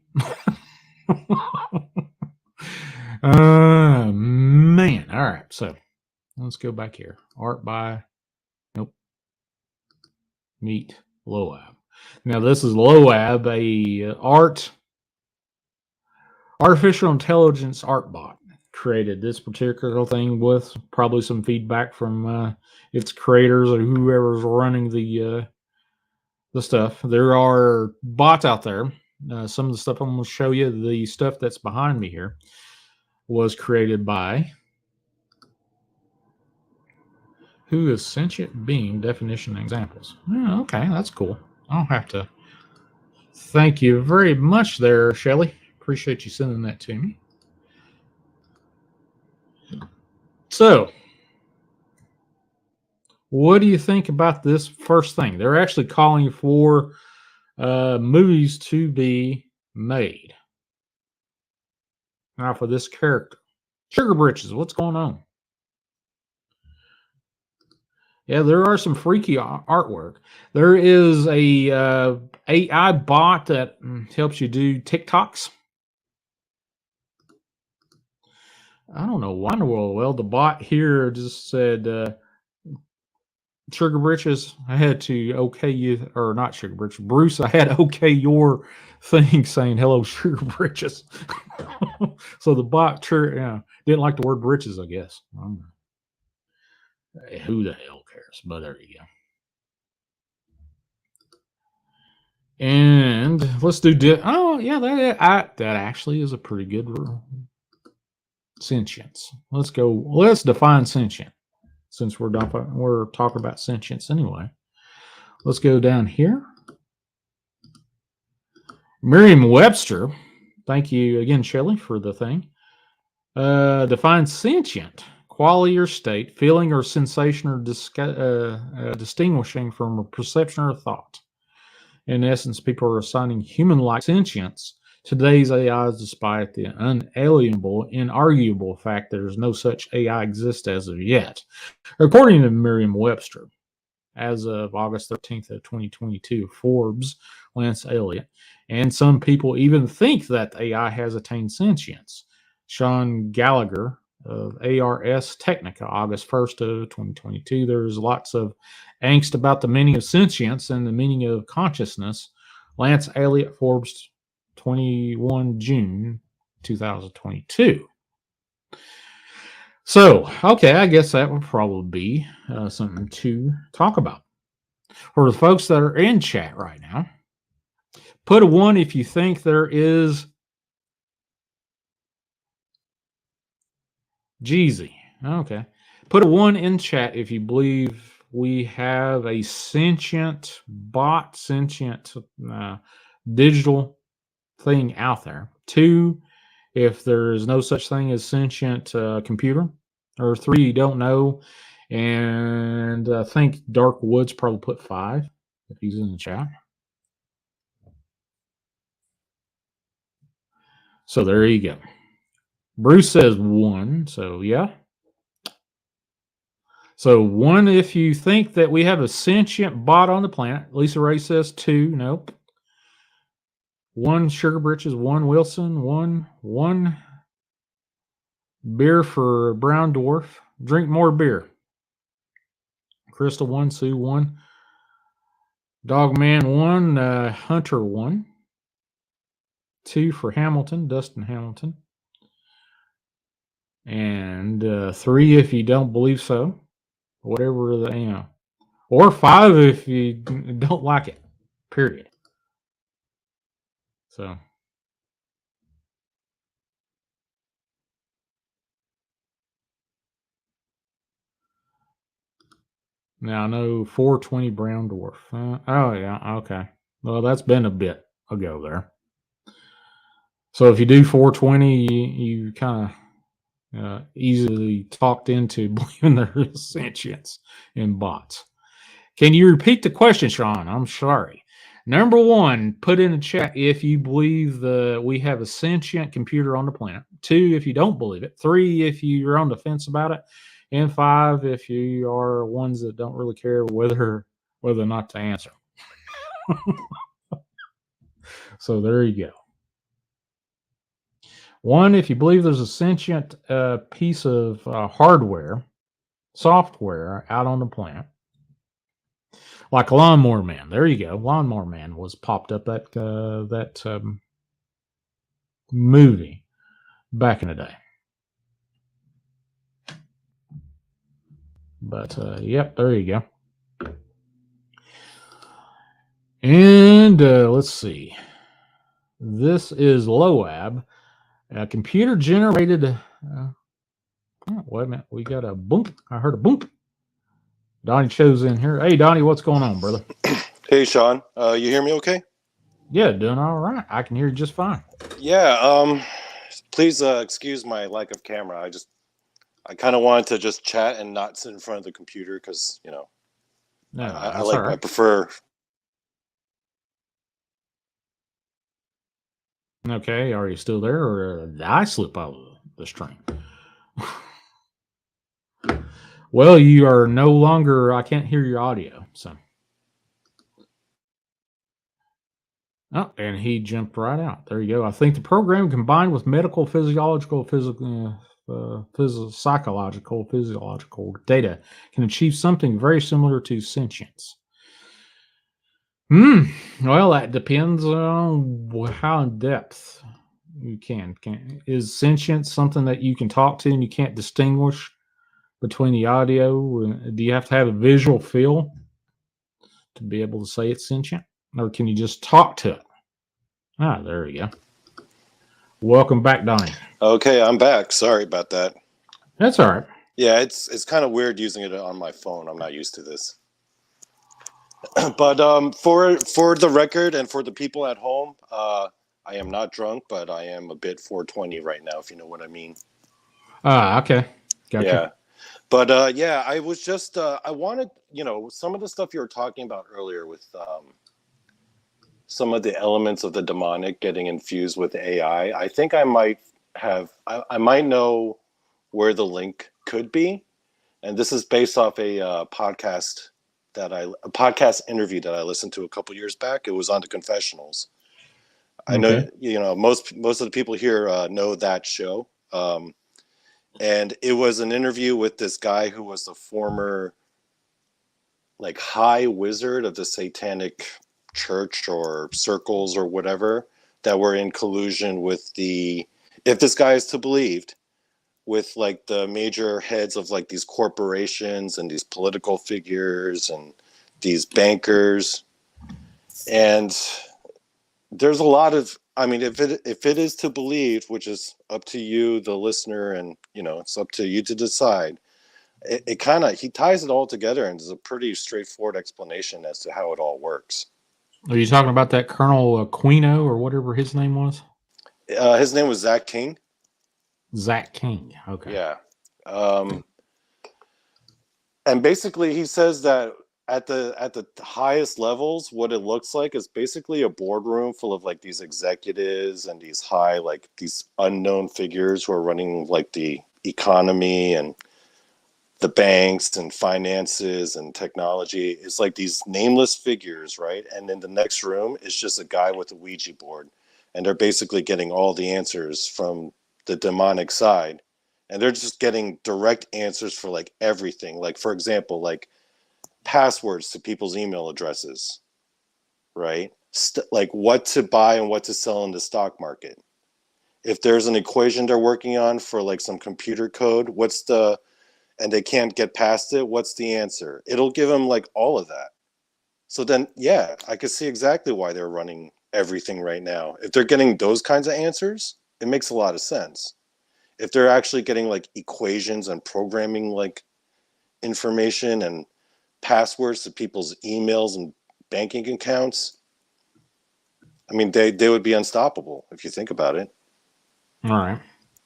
Man. All right. So let's go back here. Art by, nope, meet Loab. Now this is Loab, a artificial intelligence art bot. Created this particular thing with probably some feedback from its creators or whoever's running the stuff. There are bots out there. Some of the stuff I'm going to show you, the stuff that's behind me here, was created by who is sentient being definition and examples. Oh, okay, that's cool. I'll have to thank you very much there, Shelly. Appreciate you sending that to me. So, what do you think about this first thing? They're actually calling for movies to be made. Now, for this character, Sugar Britches, what's going on? Yeah, there are some freaky artwork. There is a AI bot that helps you do TikToks. I don't know why in the world. Well, the bot here just said, Sugar Britches, I had to okay you, or not Sugar Britches, Bruce, I had to okay your thing saying hello, Sugar Britches. So the bot didn't like the word britches, I guess. Who the hell cares? But there you go. And let's do. Oh yeah, that actually is a pretty good rule. Sentience. Let's go. Let's define sentient. Since we're talking about sentience anyway. Let's go down here. Merriam-Webster. Thank you again, Shelley, for the thing. Defines sentient, quality or state, feeling or sensation, or distinguishing from a perception or thought. In essence, people are assigning human-like sentience to today's AIs, despite the unalienable, inarguable fact that there's no such AI exists as of yet. According to Merriam-Webster, as of August 13th of 2022, Forbes, Lance Elliott, and some people even think that the AI has attained sentience. Sean Gallagher of ARS Technica, August 1st of 2022. There's lots of angst about the meaning of sentience and the meaning of consciousness. Lance Elliott, Forbes, 21 June 2022. So, okay, I guess that would probably be something to talk about. For the folks that are in chat right now, put a 1 if you think there is Jeezy. Okay. Put a 1 in chat if you believe we have a sentient bot, sentient digital thing out there. 2, if there is no such thing as sentient computer. Or 3, you don't know. And I think Dark Woods probably put 5 if he's in the chat. So there you go. Bruce says 1. So yeah. So 1 if you think that we have a sentient bot on the planet. Lisa Ray says 2. Nope. 1 Sugar Britches, 1 Wilson, 1 beer for Brown Dwarf. Drink more beer. Crystal 1, Sue 1, Dogman 1, Hunter 1, 2 for Hamilton, Dustin Hamilton, and 3 if you don't believe so, whatever the or 5 if you don't like it. Period. So. Now, no 420 Brown Dwarf. Oh, yeah. Okay. Well, that's been a bit ago there. So if you do 420, you kind of easily talked into believing there is sentience in bots. Can you repeat the question, Shawn? I'm sorry. Number 1, put in the chat if you believe we have a sentient computer on the planet. 2, if you don't believe it. 3, if you're on the fence about it. And 5, if you are ones that don't really care whether or not to answer. So there you go. 1, if you believe there's a sentient piece of hardware, software out on the planet, like Lawnmower Man. There you go. Lawnmower Man was popped up that movie back in the day. But yep, there you go. And let's see. This is Loab, a computer generated. Wait a minute, we got a boom. I heard a boom. Donnie shows in here. Hey, Donnie, what's going on, brother? Hey, Shawn. You hear me okay? Yeah, doing all right. I can hear you just fine. Yeah. Please excuse my lack of camera. I kind of wanted to just chat and not sit in front of the computer because, No, I like, right. I prefer. Okay, are you still there, or did I slip out of the stream? Well, you are no longer. I can't hear your audio. So. Oh, and he jumped right out. There you go. I think the program combined with medical, physiological, physiological data can achieve something very similar to sentience. Well, that depends on how in depth you can. Is sentience something that you can talk to and you can't distinguish between the audio? Do you have to have a visual feel to be able to say it's sentient, or can you just talk to it? Ah, there you go. Welcome back, Donnie. Okay, I'm back. Sorry about that. That's all right. Yeah, it's kind of weird using it on my phone. I'm not used to this. But for the record and for the people at home, I am not drunk, but I am a bit 420 right now, if you know what I mean. Okay. Gotcha. Yeah. But yeah, I was just I wanted, some of the stuff you were talking about earlier with some of the elements of the demonic getting infused with AI. I think I might I might know where the link could be, and this is based off a podcast interview that I listened to a couple years back. It was on the confessionals. I know, most of the people here know that show. And it was an interview with this guy who was the former like high wizard of the satanic church or circles or whatever that were in collusion with if this guy is to believed, with like the major heads of like these corporations and these political figures and these bankers. And there's a lot of, I mean, if it is to believe, which is up to you, the listener, and it's up to you to decide. It kind of, he ties it all together, and there's a pretty straightforward explanation as to how it all works. Are you talking about that Colonel Aquino or whatever his name was? His name was Zach King. Zach King. Okay. Yeah. And basically he says that at the highest levels, what it looks like is basically a boardroom full of like these executives and these these unknown figures who are running like the economy and the banks and finances and technology. It's like these nameless figures, right? And in the next room is just a guy with a Ouija board. and they're basically getting all the answers from the demonic side, and they're just getting direct answers for like everything. Like, for example, like passwords to people's email addresses, right? Like what to buy and what to sell in the stock market. If there's an equation they're working on for like some computer code, and they can't get past it, what's the answer? It'll give them like all of that. So then, yeah, I could see exactly why they're running everything right now. If they're getting those kinds of answers, it makes a lot of sense. If they're actually getting like equations and programming like information and passwords to people's emails and banking accounts, I mean, they would be unstoppable if you think about it. All right.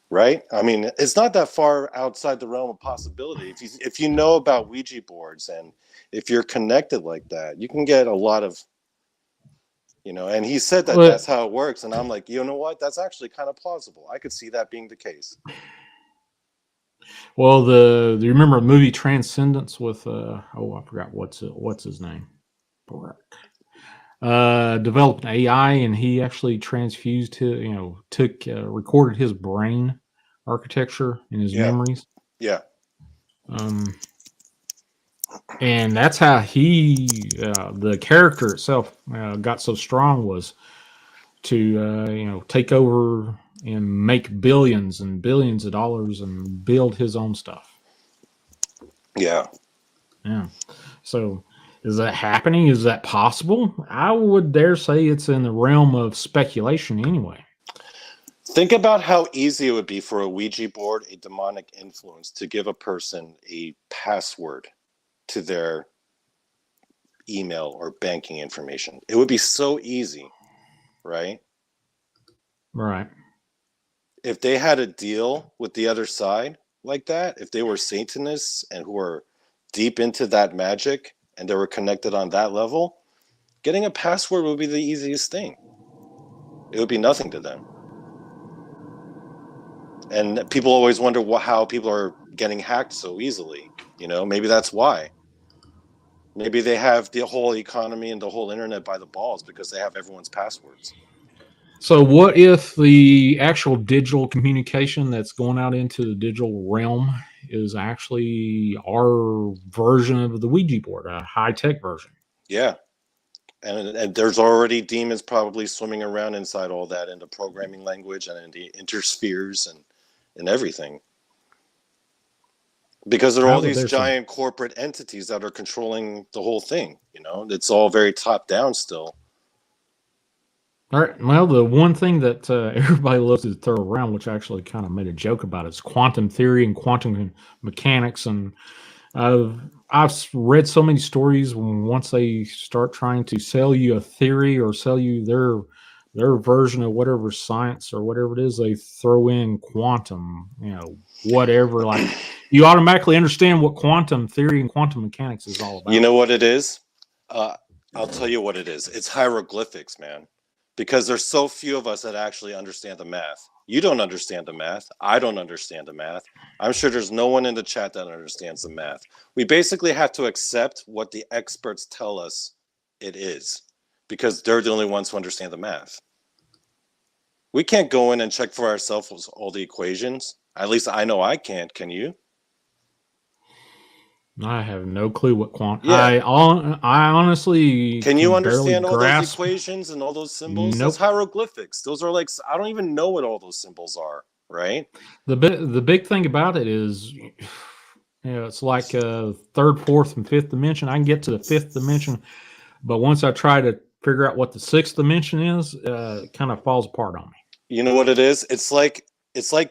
Right? I mean, it's not that far outside the realm of possibility. If you know about Ouija boards and if you're connected like that, you can get a lot of, and he said that that's how it works. And I'm like, you know what? That's actually kind of plausible. I could see that being the case. Well, do you remember the movie Transcendence with I forgot what's his name? Developed an AI, and he actually transfused recorded his brain architecture and his memories. Yeah. And that's how the character itself got so strong, was to take over and make billions and billions of dollars and build his own stuff. Yeah. Yeah. So is that happening? Is that possible? I would dare say it's in the realm of speculation anyway. Think about how easy it would be for a Ouija board, a demonic influence, to give a person a password to their email or banking information. It would be so easy, right? Right. If they had a deal with the other side like that, if they were Satanists and who were deep into that magic and they were connected on that level, getting a password would be the easiest thing. It would be nothing to them. And people always wonder how people are getting hacked so easily. Maybe that's why. Maybe they have the whole economy and the whole internet by the balls because they have everyone's passwords. So what if the actual digital communication that's going out into the digital realm is actually our version of the Ouija board, a high-tech version? Yeah. And there's already demons probably swimming around inside all that in the programming language and in the interspheres and everything. Because there are all these giant corporate entities that are controlling the whole thing. It's all very top down still. All right. Well, the one thing that everybody loves to throw around, which I actually kind of made a joke about, is quantum theory and quantum mechanics. And I've read so many stories once they start trying to sell you a theory or sell you their version of whatever science or whatever it is, they throw in quantum, whatever. Like, you automatically understand what quantum theory and quantum mechanics is all about. You know what it is? I'll tell you what it is. It's hieroglyphics, man. Because there's so few of us that actually understand the math. You don't understand the math. I don't understand the math. I'm sure there's no one in the chat that understands the math. We basically have to accept what the experts tell us it is, because they're the only ones who understand the math. We can't go in and check for ourselves all the equations. At least I know I can't. Can you? I have no clue what quantum. Yeah. I honestly can you understand all those equations and all those symbols? Nope. Those hieroglyphics. Those are like, I don't even know what all those symbols are. Right. The big thing about it is, it's like third, fourth, and fifth dimension. I can get to the fifth dimension, but once I try to figure out what the sixth dimension is, it kind of falls apart on me. You know what it is? It's like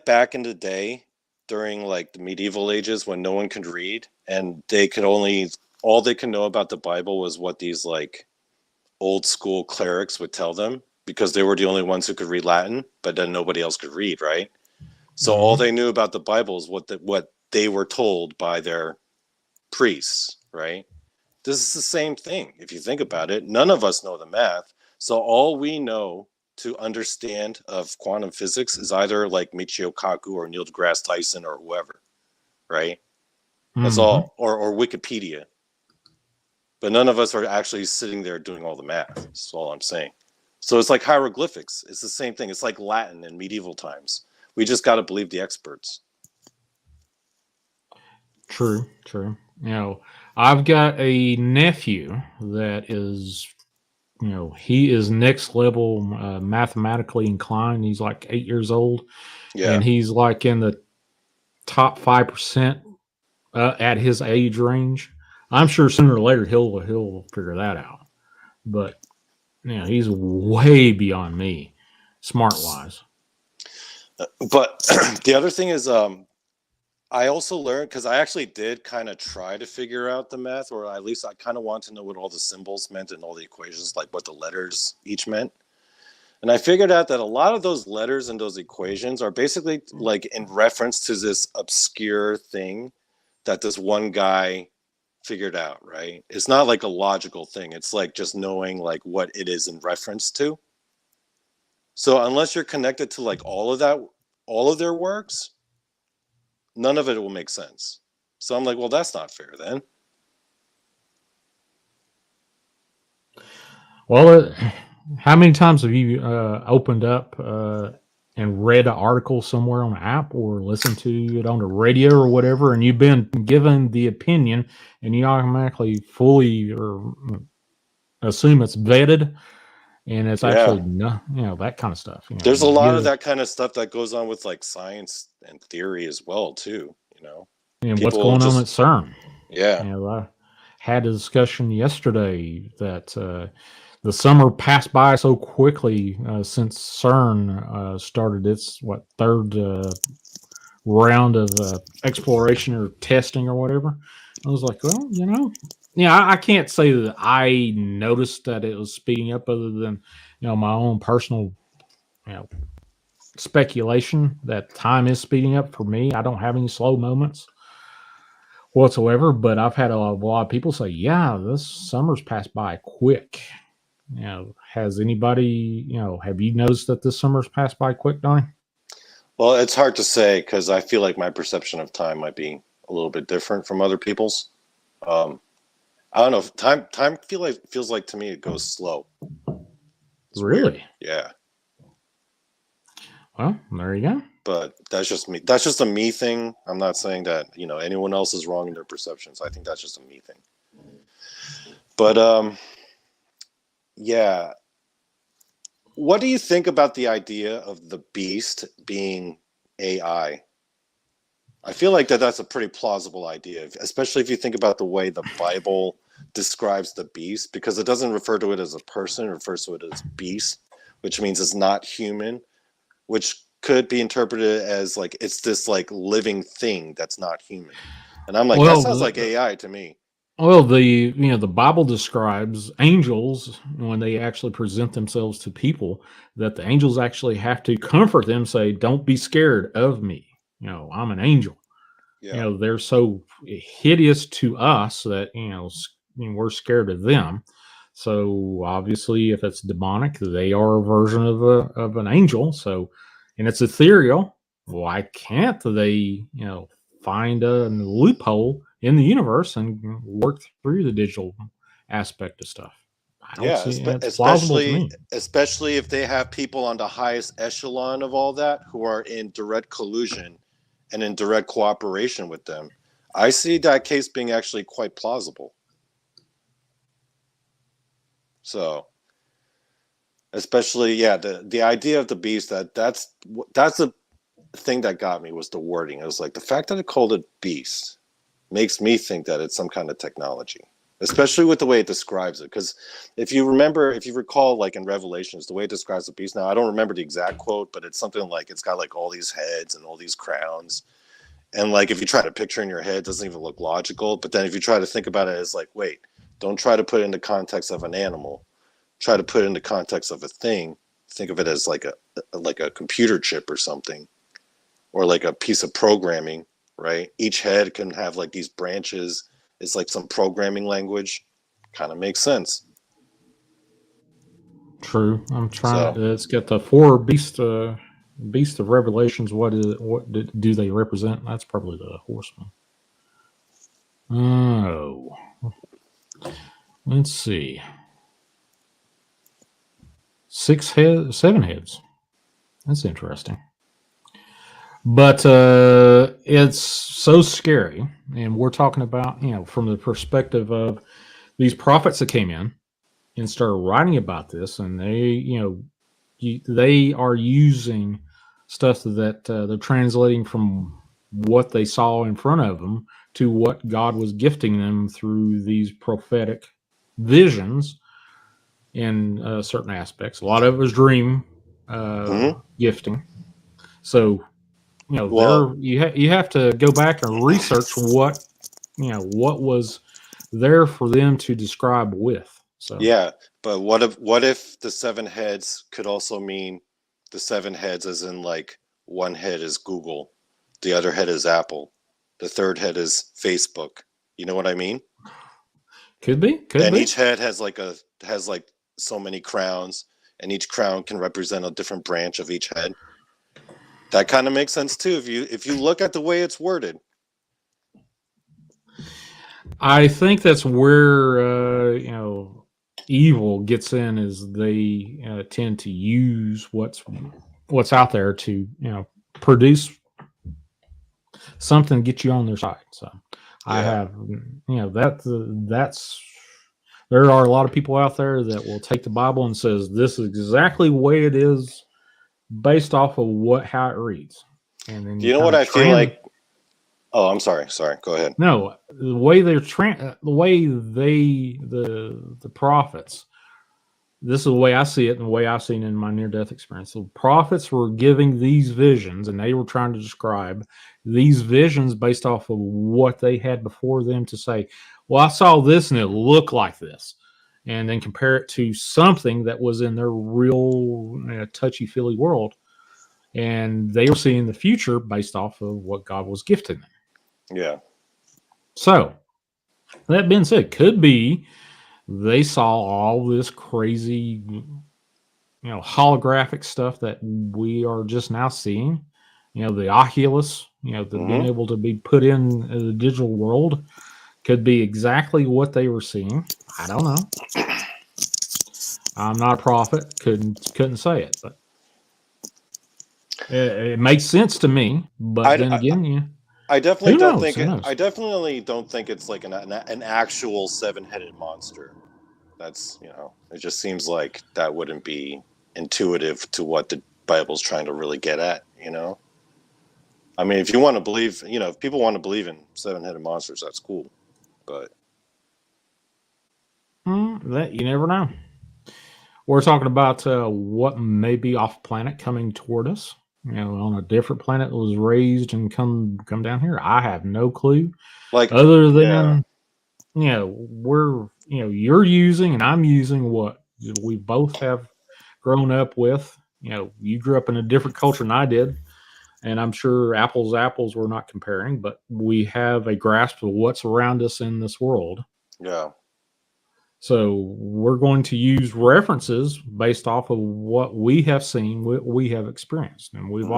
back in the day, during like the medieval ages, when no one could read and all they could know about the Bible was what these like old school clerics would tell them, because they were the only ones who could read Latin, but then nobody else could read, right? So all they knew about the Bible is what they were told by their priests, right? This is the same thing. If you think about it, none of us know the math. So all we know to understand of quantum physics is either like Michio Kaku or Neil deGrasse Tyson or whoever, right? That's all, or Wikipedia. But none of us are actually sitting there doing all the math. That's all I'm saying. So it's like hieroglyphics. It's the same thing. It's like Latin in medieval times. We just got to believe the experts. True, true. I've got a nephew that is, he is next level mathematically inclined. He's like 8 years old, Yeah. and he's like in the top 5% at his age range. I'm sure sooner or later he'll figure that out. But he's way beyond me, smart wise. But the other thing is, I also learned, because I actually did kind of try to figure out the math, or at least I kind of wanted to know what all the symbols meant and all the equations, like what the letters each meant. And I figured out that a lot of those letters and those equations are basically like in reference to this obscure thing that this one guy figured out, right? It's not like a logical thing. It's like just knowing like what it is in reference to. So unless you're connected to like all of that, all of their works, none of it will make sense. So I'm like, well, that's not fair then. Well, how many times have you opened up and read an article somewhere on an app or listened to it on the radio or whatever, and you've been given the opinion and you automatically fully or assume it's vetted and it's Yeah. actually that kind of stuff. There's a You lot of give, that kind of stuff that goes on with like science and theory as well, too. and what's People going on at just, CERN. yeah. I had a discussion yesterday that the summer passed by so quickly since CERN started its third round of exploration or testing or whatever. I was like, well, I can't say that I noticed that it was speeding up, other than my own personal you know speculation that time is speeding up for me. I don't have any slow moments whatsoever, but I've had a lot of people say, yeah, this summer's passed by quick. Has anybody, have you noticed that this summer's passed by quick, Donnie? Well, it's hard to say because I feel like my perception of time might be a little bit different from other people's. I don't know. Time feels like to me it goes slow. It's Really? weird. Yeah. Well, there you go. But that's just me. That's just a me thing. I'm not saying that anyone else is wrong in their perceptions. I think that's just a me thing. But yeah. What do you think about the idea of the beast being AI? I feel like that's a pretty plausible idea, especially if you think about the way the Bible describes the beast, because it doesn't refer to it as a person, it refers to it as beast, which means it's not human, which could be interpreted as like it's this like living thing that's not human. And I'm like, that sounds like AI to me. Well, the Bible describes angels when they actually present themselves to people, that the angels actually have to comfort them, say, "Don't be scared of me. I'm an angel." Yeah. They're so hideous to us that we're scared of them. So obviously, if it's demonic, they are a version of an angel. So, and it's ethereal. Why can't they find a loophole in the universe and work through the digital aspect of stuff? I don't Yeah, see it's plausible to me. especially if they have people on the highest echelon of all that who are in direct collusion and in direct cooperation with them. I see that case being actually quite plausible. So, especially, yeah, the idea of the beast, that's the thing that got me, was the wording. It was like the fact that it called it beast makes me think that it's some kind of technology, especially with the way it describes it. Because if you recall, like in Revelations, the way it describes the beast, now I don't remember the exact quote, but it's something like it's got like all these heads and all these crowns. And like if you try to picture in your head, it doesn't even look logical. But then if you try to think about it as like, wait, don't try to put it in the context of an animal. Try to put it in the context of a thing. Think of it as like a computer chip or something, or like a piece of programming, right? Each head can have like these branches. It's like some programming language. Kind of makes sense. True. I'm trying. Let's get the four beast of Revelations. What do they represent? That's probably the horseman. Oh, let's see. 7 heads. That's interesting. But it's so scary, and we're talking about, from the perspective of these prophets that came in and started writing about this, and they are using stuff that they're translating from what they saw in front of them to what God was gifting them through these prophetic visions in certain aspects. A lot of it was dream gifting. So, Well, you have to go back and research what was there for them to describe with. So yeah, but what if the 7 heads could also mean the 7 heads, as in like one head is Google, the other head is Apple, the third head is Facebook. You know what I mean? could be. And each head has like so many crowns, and each crown can represent a different branch of each head. That kind of makes sense too if you look at the way it's worded. I think that's where evil gets in, is they tend to use what's out there to produce something to get you on their side. So I have that's there are a lot of people out there that will take the Bible and says this is exactly the way it is based off of how it reads. And then you know what I feel like? Oh, I'm sorry. Go ahead. No, the way the prophets. This is the way I see it, and the way I've seen it in my near-death experience. The prophets were giving these visions, and they were trying to describe these visions based off of what they had before them to say, well, I saw this and it looked like this, and then compare it to something that was in their real touchy-feely world, and they were seeing the future based off of what God was gifting them. Yeah. So, that being said, could be they saw all this crazy, holographic stuff that we are just now seeing. The Oculus, being able to be put in the digital world could be exactly what they were seeing. I don't know. I'm not a prophet. Couldn't say it, but it makes sense to me. But then again, I definitely don't think Who knows? I definitely don't think it's like an actual 7-headed monster. That's it just seems like that wouldn't be intuitive to what the Bible's trying to really get at. I mean, if you want to believe, if people want to believe in 7-headed monsters, that's cool. But that you never know. We're talking about what may be off planet coming toward us. On a different planet that was raised and come down here. I have no clue. like Other than we're you're using and I'm using what we both have grown up with. You grew up in a different culture than I did, and I'm sure apples we're not comparing, but we have a grasp of what's around us in this world. Yeah. So we're going to use references based off of what we have seen, what we have experienced, and we've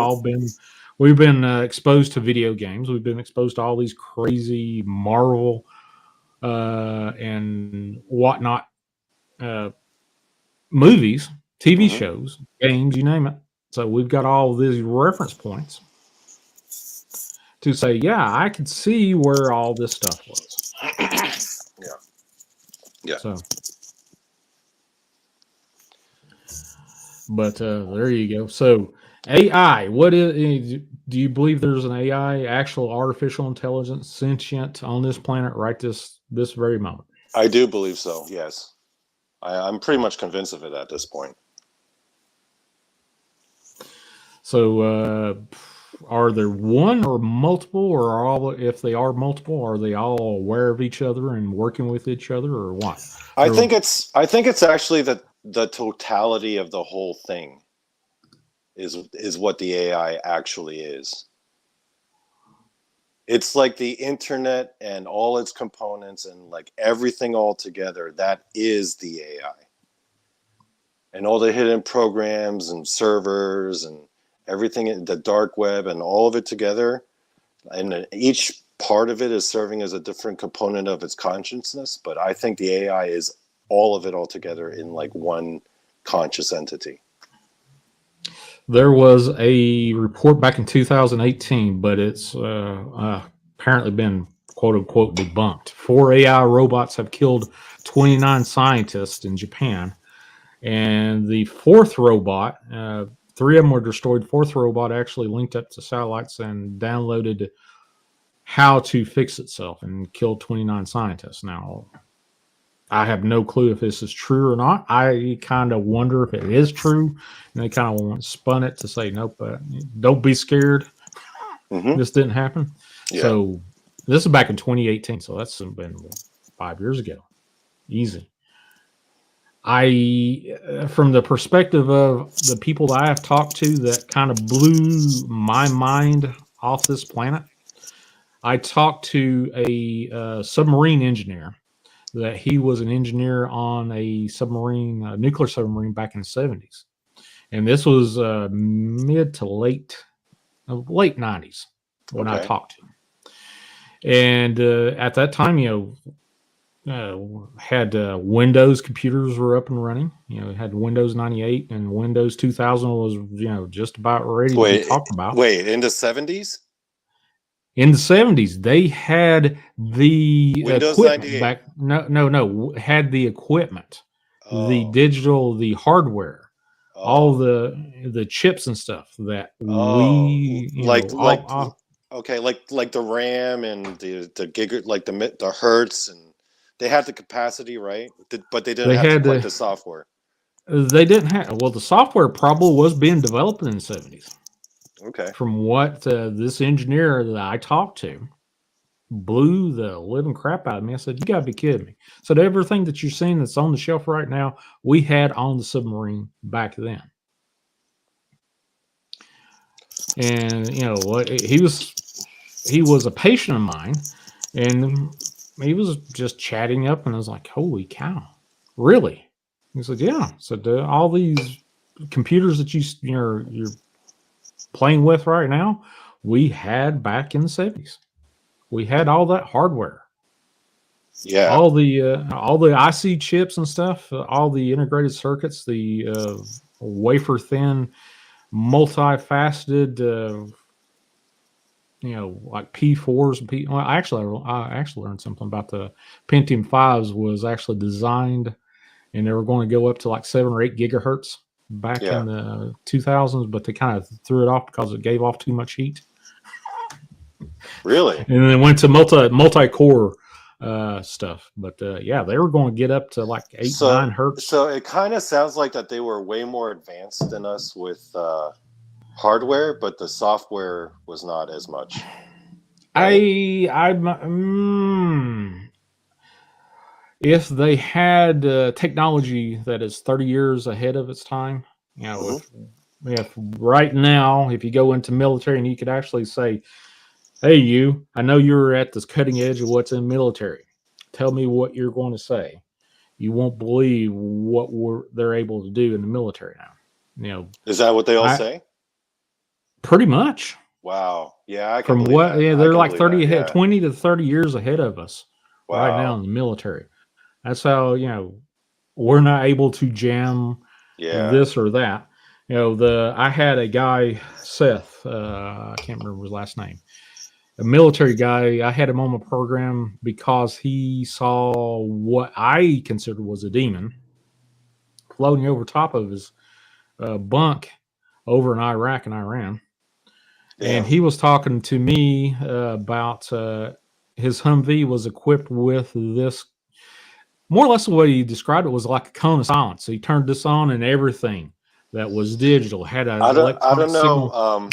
been exposed to video games. We've been exposed to all these crazy Marvel and whatnot movies, TV shows, games, you name it. So we've got all these reference points to say, yeah, I could see where all this stuff was. Yeah. So, but there you go. So AI, do you believe there's an AI, actual artificial intelligence, sentient on this planet right this very moment? I do believe so. Yes. I'm pretty much convinced of it at this point. So, are there one or multiple, or if they are multiple, are they all aware of each other and working with each other, or what? I think it's actually the totality of the whole thing is what the AI actually is. It's like the internet and all its components and like everything all together. That is the AI. And all the hidden programs and servers and everything in the dark web and all of it together. And each part of it is serving as a different component of its consciousness. But I think the AI is all of it all together in like one conscious entity. There was a report back in 2018, but it's apparently been quote unquote debunked. 4 AI robots have killed 29 scientists in Japan. And the fourth robot, three of them were destroyed. Fourth robot actually linked up to satellites and downloaded how to fix itself and killed 29 scientists. Now, I have no clue if this is true or not. I kind of wonder if it is true. And they kind of spun it to say, nope, don't be scared. Mm-hmm. This didn't happen. Yeah. So this is back in 2018. So that's been 5 years ago. Easy. From the perspective of the people that I have talked to that kind of blew my mind off this planet, I talked to a submarine engineer that he was an engineer on a submarine, nuclear submarine back in the 70s. And this was mid to late 90s when I talked to him. And at that time, had Windows computers were up and running. It had Windows 98 and Windows 2000 was, just about ready to be talked about. Wait, in the 70s? In the 70s, they had the Windows equipment 98. back. No, had the equipment, the digital, the hardware, all the chips and stuff that we, like the RAM and the gig, like the hertz, and they had the capacity, right? But they didn't have quite the software. They didn't have. Well, the software probably was being developed in the 70s. Okay. From what this engineer that I talked to blew the living crap out of me. I said, you got to be kidding me. So everything that you're seeing that's on the shelf right now, we had on the submarine back then. And, he was a patient of mine, and he was just chatting up, and I was like, holy cow, really? He said, yeah. So all these computers that you're playing with right now, we had back in the 70s. We had all that hardware. Yeah. All the IC chips and stuff, all the integrated circuits, the wafer thin, multifaceted, like P4s and P. Well, I actually learned something about the Pentium 5s was actually designed, and they were going to go up to like 7 or 8 gigahertz back in the 2000s, but they kind of threw it off because it gave off too much heat. Really? And then went to multi-core stuff. But they were going to get up to like 9 hertz. So it kind of sounds like that they were way more advanced than us with hardware, but the software was not as much. Right? If they had technology that is 30 years ahead of its time, if right now, if you go into military and you could actually say, hey, I know you're at this cutting edge of what's in military. Tell me what you're going to say. You won't believe what they're able to do in the military now. Is that what they all say? Pretty much. Wow. Yeah, I can From believe what? that. Yeah, they're like 20 to 30 years ahead of us right now in the military. That's how we're not able to jam this or that. I had a guy, Seth. I can't remember his last name. A military guy. I had him on my program because he saw what I considered was a demon floating over top of his bunk over in Iraq and Iran. Yeah. And he was talking to me about his Humvee was equipped with this. More or less the way he described it was like a cone of silence. So he turned this on and everything that was digital had an electronic signal.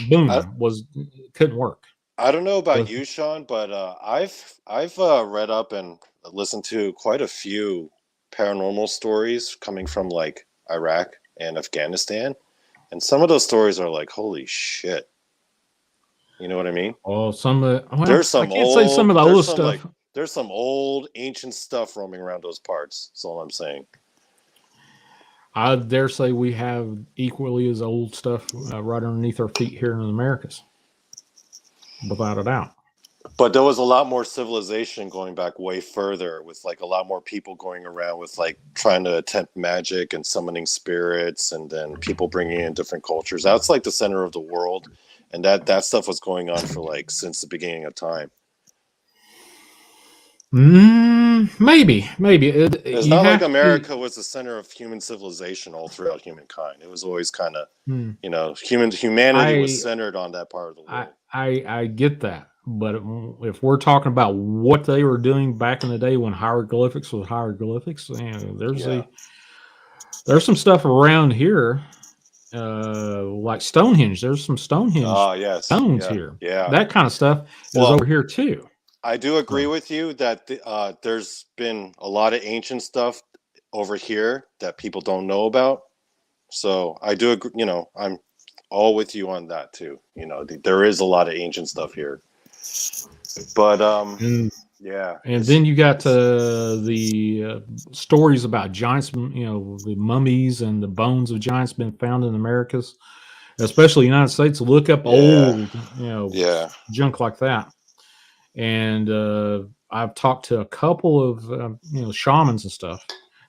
Couldn't work. I don't know about you, Shawn, but I've read up and listened to quite a few paranormal stories coming from like Iraq and Afghanistan, and some of those stories are like, holy shit. You know what I mean? Oh, there's some I can't say some of the old stuff. There's some old ancient stuff roaming around those parts. That's all I'm saying. I dare say we have equally as old stuff right underneath our feet here in the Americas. Without a doubt. But there was a lot more civilization going back way further, with like a lot more people going around with like trying to attempt magic and summoning spirits, and then people bringing in different cultures. That's like the center of the world, and that stuff was going on for like since the beginning of time. Maybe. It's You not like have to. America was the center of human civilization all throughout humankind. It was always kind of, Hmm, humanity was I centered on that part of the world. I get that, but if we're talking about what they were doing back in the day when hieroglyphics was hieroglyphics, Yeah. there's some stuff around here, like Stonehenge. There's some Stonehenge Ah, yes. stones Yeah. here. Yeah. That kind of stuff is Well, over here too. I do agree So, with you that there's been a lot of ancient stuff over here that people don't know about. So I do agree, I'm all with you on that too. There is a lot of ancient stuff here. But and yeah, and then you got the stories about giants. The mummies and the bones of giants been found in Americas, especially United States. Look up yeah, old, yeah. junk like that. And I've talked to a couple of shamans and stuff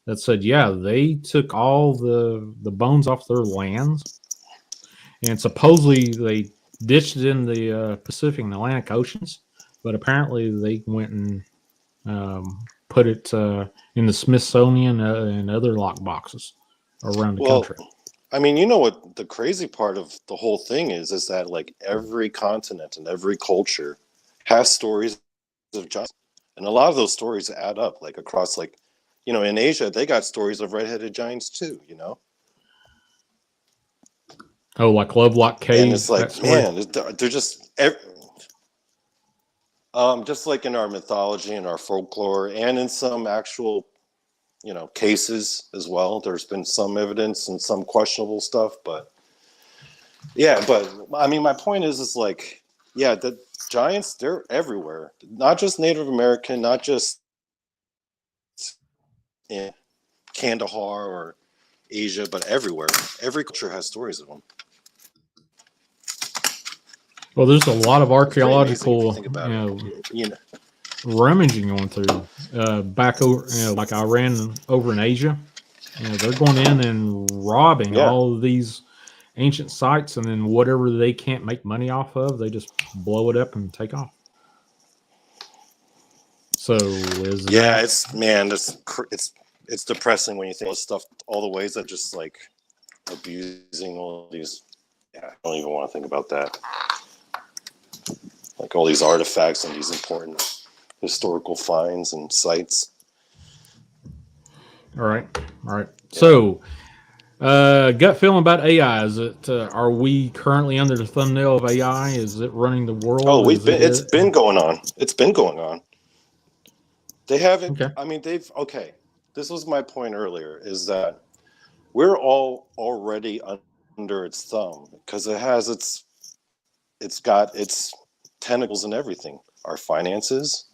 that said, yeah, they took all the bones off their lands, and supposedly they ditched it in the Pacific and Atlantic Oceans, but apparently they went and put it in the Smithsonian and other lock boxes around the Well, country. I mean, you know what the crazy part of the whole thing is that like every continent and every culture has stories of giants, and a lot of those stories add up like across like, in Asia they got stories of red-headed giants too, Oh, like Lovelock and it's Cave, that like, story. man, they're just like in our mythology and our folklore, and in some actual, cases as well. There's been some evidence and some questionable stuff, but yeah. But I mean, my point is like, yeah, the giants, they're everywhere. Not just Native American, not just in Kandahar or Asia, but everywhere. Every culture has stories of them. Well, there's a lot of It's pretty amazing if you archaeological, think about it. rummaging going through back over, like Iran over in Asia. They're going in and robbing Yeah. all of these ancient sites, and then whatever they can't make money off of, they just blow it up and take off. So is Yeah, that? it's depressing when you think of stuff, all the ways that just like abusing all these. Yeah, I don't even want to think about that. Like all these artifacts and these important historical finds and sites. All right. Yeah. So, gut feeling about AI. Is it? Are we currently under the thumbnail of AI? Is it running the world? Oh, it's been going on. It's been going on. They haven't. Okay. I mean, okay. This was my point earlier. Is that we're all already under its thumb because it's got its tentacles in everything. Our finances,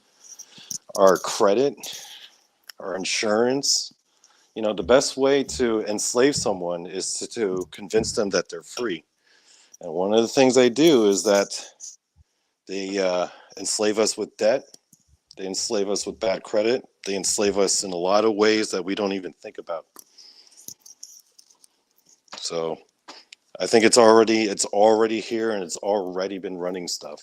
our credit, our insurance. The best way to enslave someone is to convince them that they're free. And one of the things they do is that they enslave us with debt. They enslave us with bad credit. They enslave us in a lot of ways that we don't even think about. So I think it's already here, and it's already been running stuff.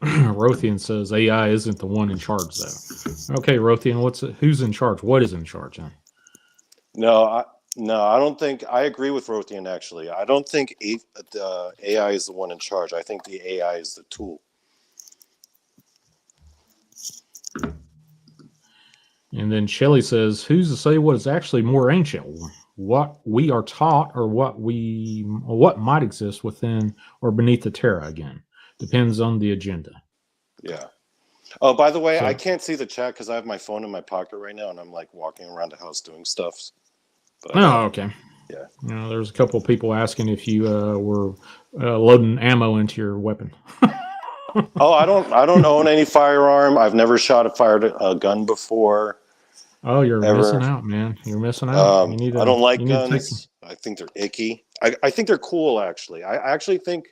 Rothian says AI isn't the one in charge, though. Okay, Rothian, who's in charge? What is in charge then? No, I don't think I agree with Rothian. Actually, I don't think the AI is the one in charge. I think the AI is the tool. And then Shelley says, "Who's to say what is actually more ancient? What we are taught, or what might exist within or beneath the Terra? Again, depends on the agenda." Yeah. Oh, by the way, I So, can't see the chat because I have my phone in my pocket right now, and I'm like walking around the house doing stuff. But, okay. Yeah. There's a couple of people asking if you were loading ammo into your weapon. Oh, I don't own any firearm. I've never fired a gun before. Oh, you're ever. missing out, man. You're missing out. You need to. I don't like you need to take. guns. I think they're icky. I think they're cool, actually. I actually think,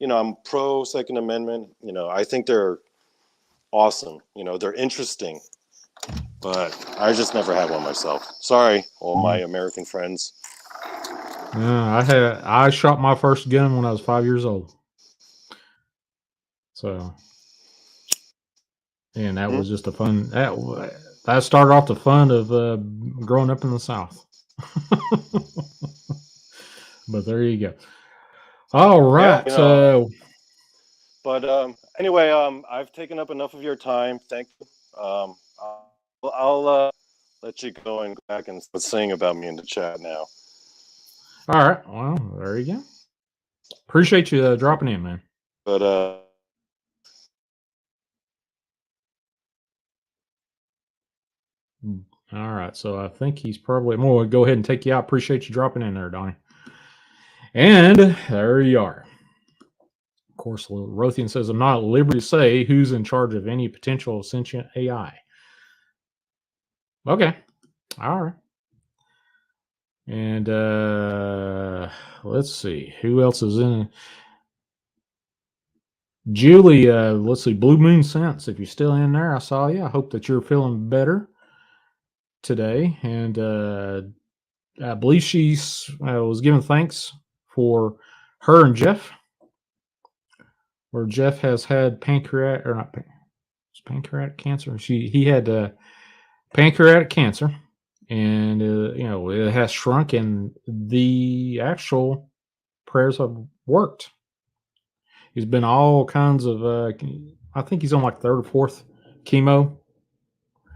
I'm pro Second Amendment. I think they're awesome. They're interesting. But I just never had one myself. Sorry, all my American friends. I shot my first gun when I was 5 years old. So, and that was just a fun. That started off the fun of growing up in the South. But there you go. All right. Yeah, but anyway, I've taken up enough of your time. Thank you. I'll let you go and go back and sing about me in the chat now. All right. Well, there you go. Appreciate you dropping in, man. But all right. So I think he's probably. I'm going to go ahead and take you out. Appreciate you dropping in there, Donnie. And there you are. Of course, Rothian says, I'm not at liberty to say who's in charge of any potential sentient AI. Okay. All right. And let's see. Who else is in? Julie, let's see. Blue Moon Sense, if you're still in there, I saw you. I hope that you're feeling better today. And I believe she was giving thanks for her and Jeff, where Jeff has had pancreatic cancer. He had pancreatic cancer, and it has shrunk, and the actual prayers have worked. He's been all kinds of. I think he's on like third or fourth chemo,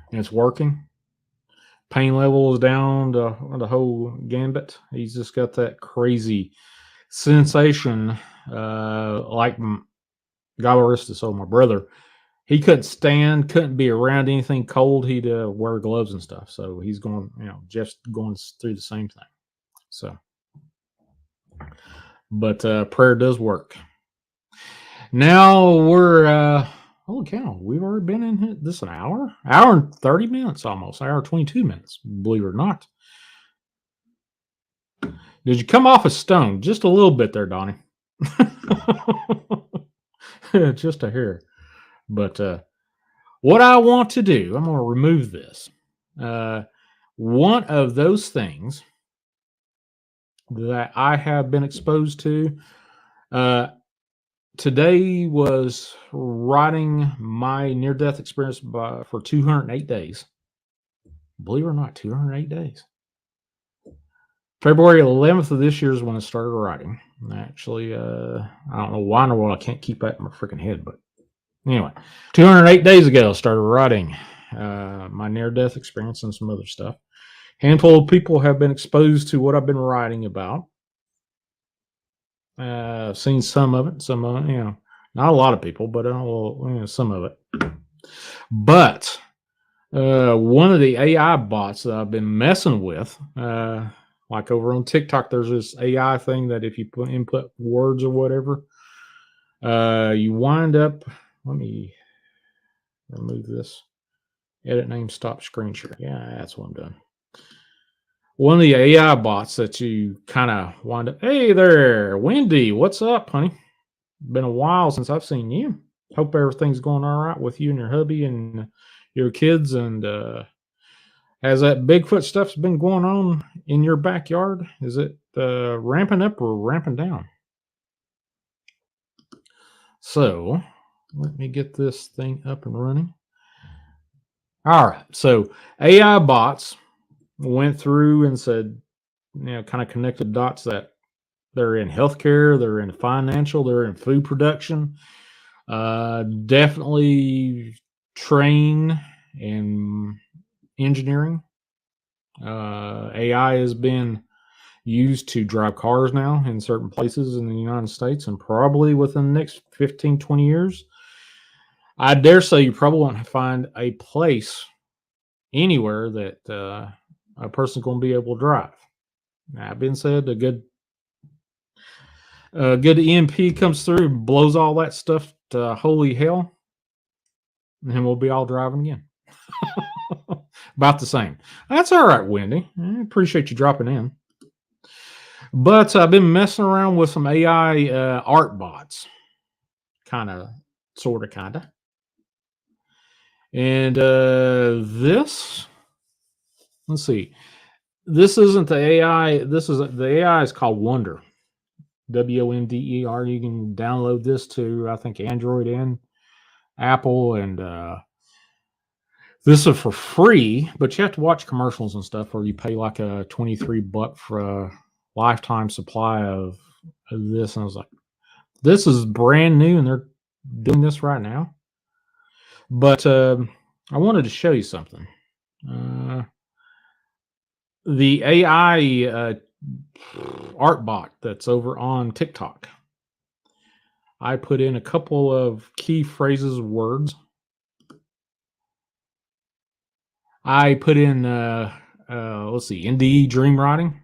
and it's working. Pain level is down to the whole gambit. He's just got that crazy sensation, like God rest his soul, my brother. He couldn't be around anything cold. He'd wear gloves and stuff. So he's going, Jeff's going through the same thing. So, but prayer does work. Now we're, holy cow, we've already been in here. This an hour and 30 minutes almost, hour 22 minutes, believe it or not. Did you come off a stone? Just a little bit there, Donnie. Just a hair. But what I want to do, I'm going to remove this. One of those things that I have been exposed to today was writing my near-death experience for 208 days. Believe it or not, 208 days. February 11th of this year is when I started writing. Actually, I don't know why in the world I can't keep that in my freaking head, but anyway, 208 days ago, I started writing my near-death experience and some other stuff. Handful of people have been exposed to what I've been writing about. Seen some of it, not a lot of people, but some of it. But one of the AI bots that I've been messing with, like over on TikTok, there's this AI thing that if you input words or whatever, you wind up. Let me remove this. Edit name, stop screen share. Yeah, that's what I'm doing. One of the AI bots that you kind of wind up. Hey there, Wendy. What's up, honey? Been a while since I've seen you. Hope everything's going all right with you and your hubby and your kids. And has that Bigfoot stuff's been going on in your backyard? Is it ramping up or ramping down? So let me get this thing up and running. All right. So AI bots went through and said, kind of connected dots that they're in healthcare, they're in financial, they're in food production. Definitely train and engineering. AI has been used to drive cars now in certain places in the United States, and probably within the next 15, 20 years, I dare say you probably won't find a place anywhere that a person's going to be able to drive. That being said, a good EMP comes through and blows all that stuff to holy hell, and then we'll be all driving again. About the same. That's all right, Wendy. I appreciate you dropping in. But I've been messing around with some AI art bots. Kind of, sort of, kind of. And this, let's see. This isn't the AI. The AI is called Wonder. WONDER. You can download this to, I think, Android and Apple. And this is for free, but you have to watch commercials and stuff, or you pay like a $23 for a lifetime supply of this. And I was like, this is brand new, and they're doing this right now. But I wanted to show you something. The AI art bot that's over on TikTok. I put in a couple of key phrases, words. I put in, let's see, NDE dream writing.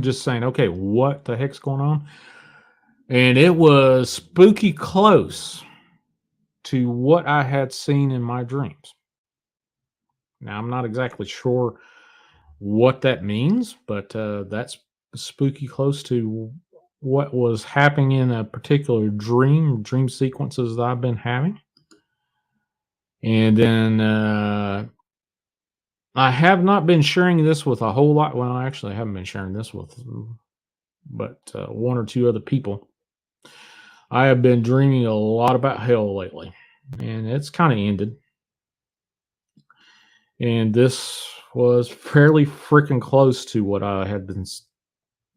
Just saying, okay, what the heck's going on? And it was spooky close to what I had seen in my dreams. Now, I'm not exactly sure what that means, but that's spooky close to what was happening in a particular dream sequences that I've been having. And then I have not been sharing this with a whole lot. Well, actually, I haven't been sharing this with but one or two other people. I have been dreaming a lot about hell lately, and it's kind of ended. And this was fairly freaking close to what I had been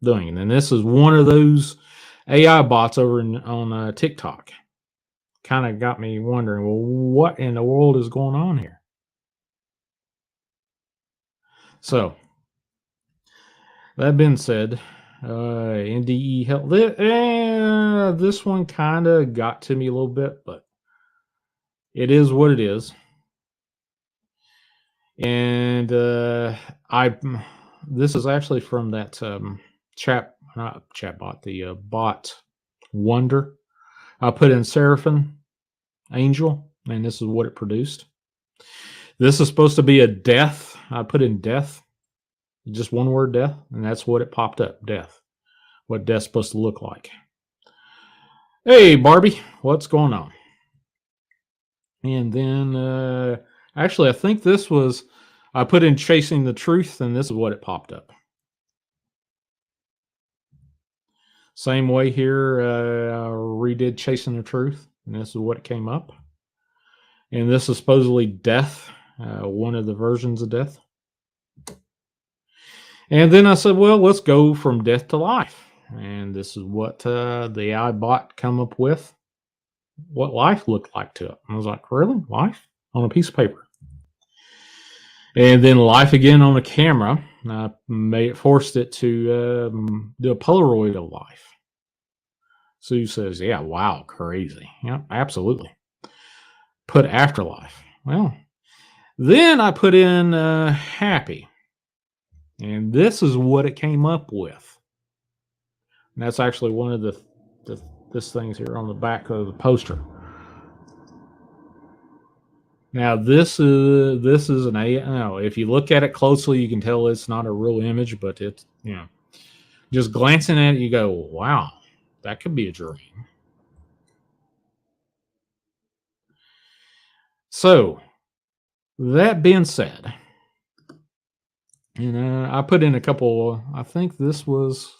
doing. And this is one of those AI bots over on TikTok. Kind of got me wondering, well, what in the world is going on here? So, that being said, NDE help. This one kind of got to me a little bit, but it is what it is. And this is actually from that not chatbot, the bot Wonder. I put in Seraphim Angel, and this is what it produced. This is supposed to be a death. I put in death, just one word, death, and that's what it popped up, death. What death's supposed to look like. Hey, Barbie, what's going on? And then, actually, I think this was, I put in chasing the truth, and this is what it popped up. Same way here, redid chasing the truth, and this is what it came up. And this is supposedly death, one of the versions of death. And then I said, well, let's go from death to life. And this is what the AI bot come up with, what life looked like to it. And I was like, really? Life? On a piece of paper. And then life again on a camera. I forced it to do a Polaroid of life. Sue says, yeah, wow, crazy. Yeah, absolutely. Put afterlife. Well, then I put in happy. And this is what it came up with. And that's actually one of this things here on the back of the poster. Now this is an AI. No, if you look at it closely, you can tell it's not a real image, but it's, you know, just glancing at it, you go, wow, that could be a dream. So that being said, I put in a couple. I think this was.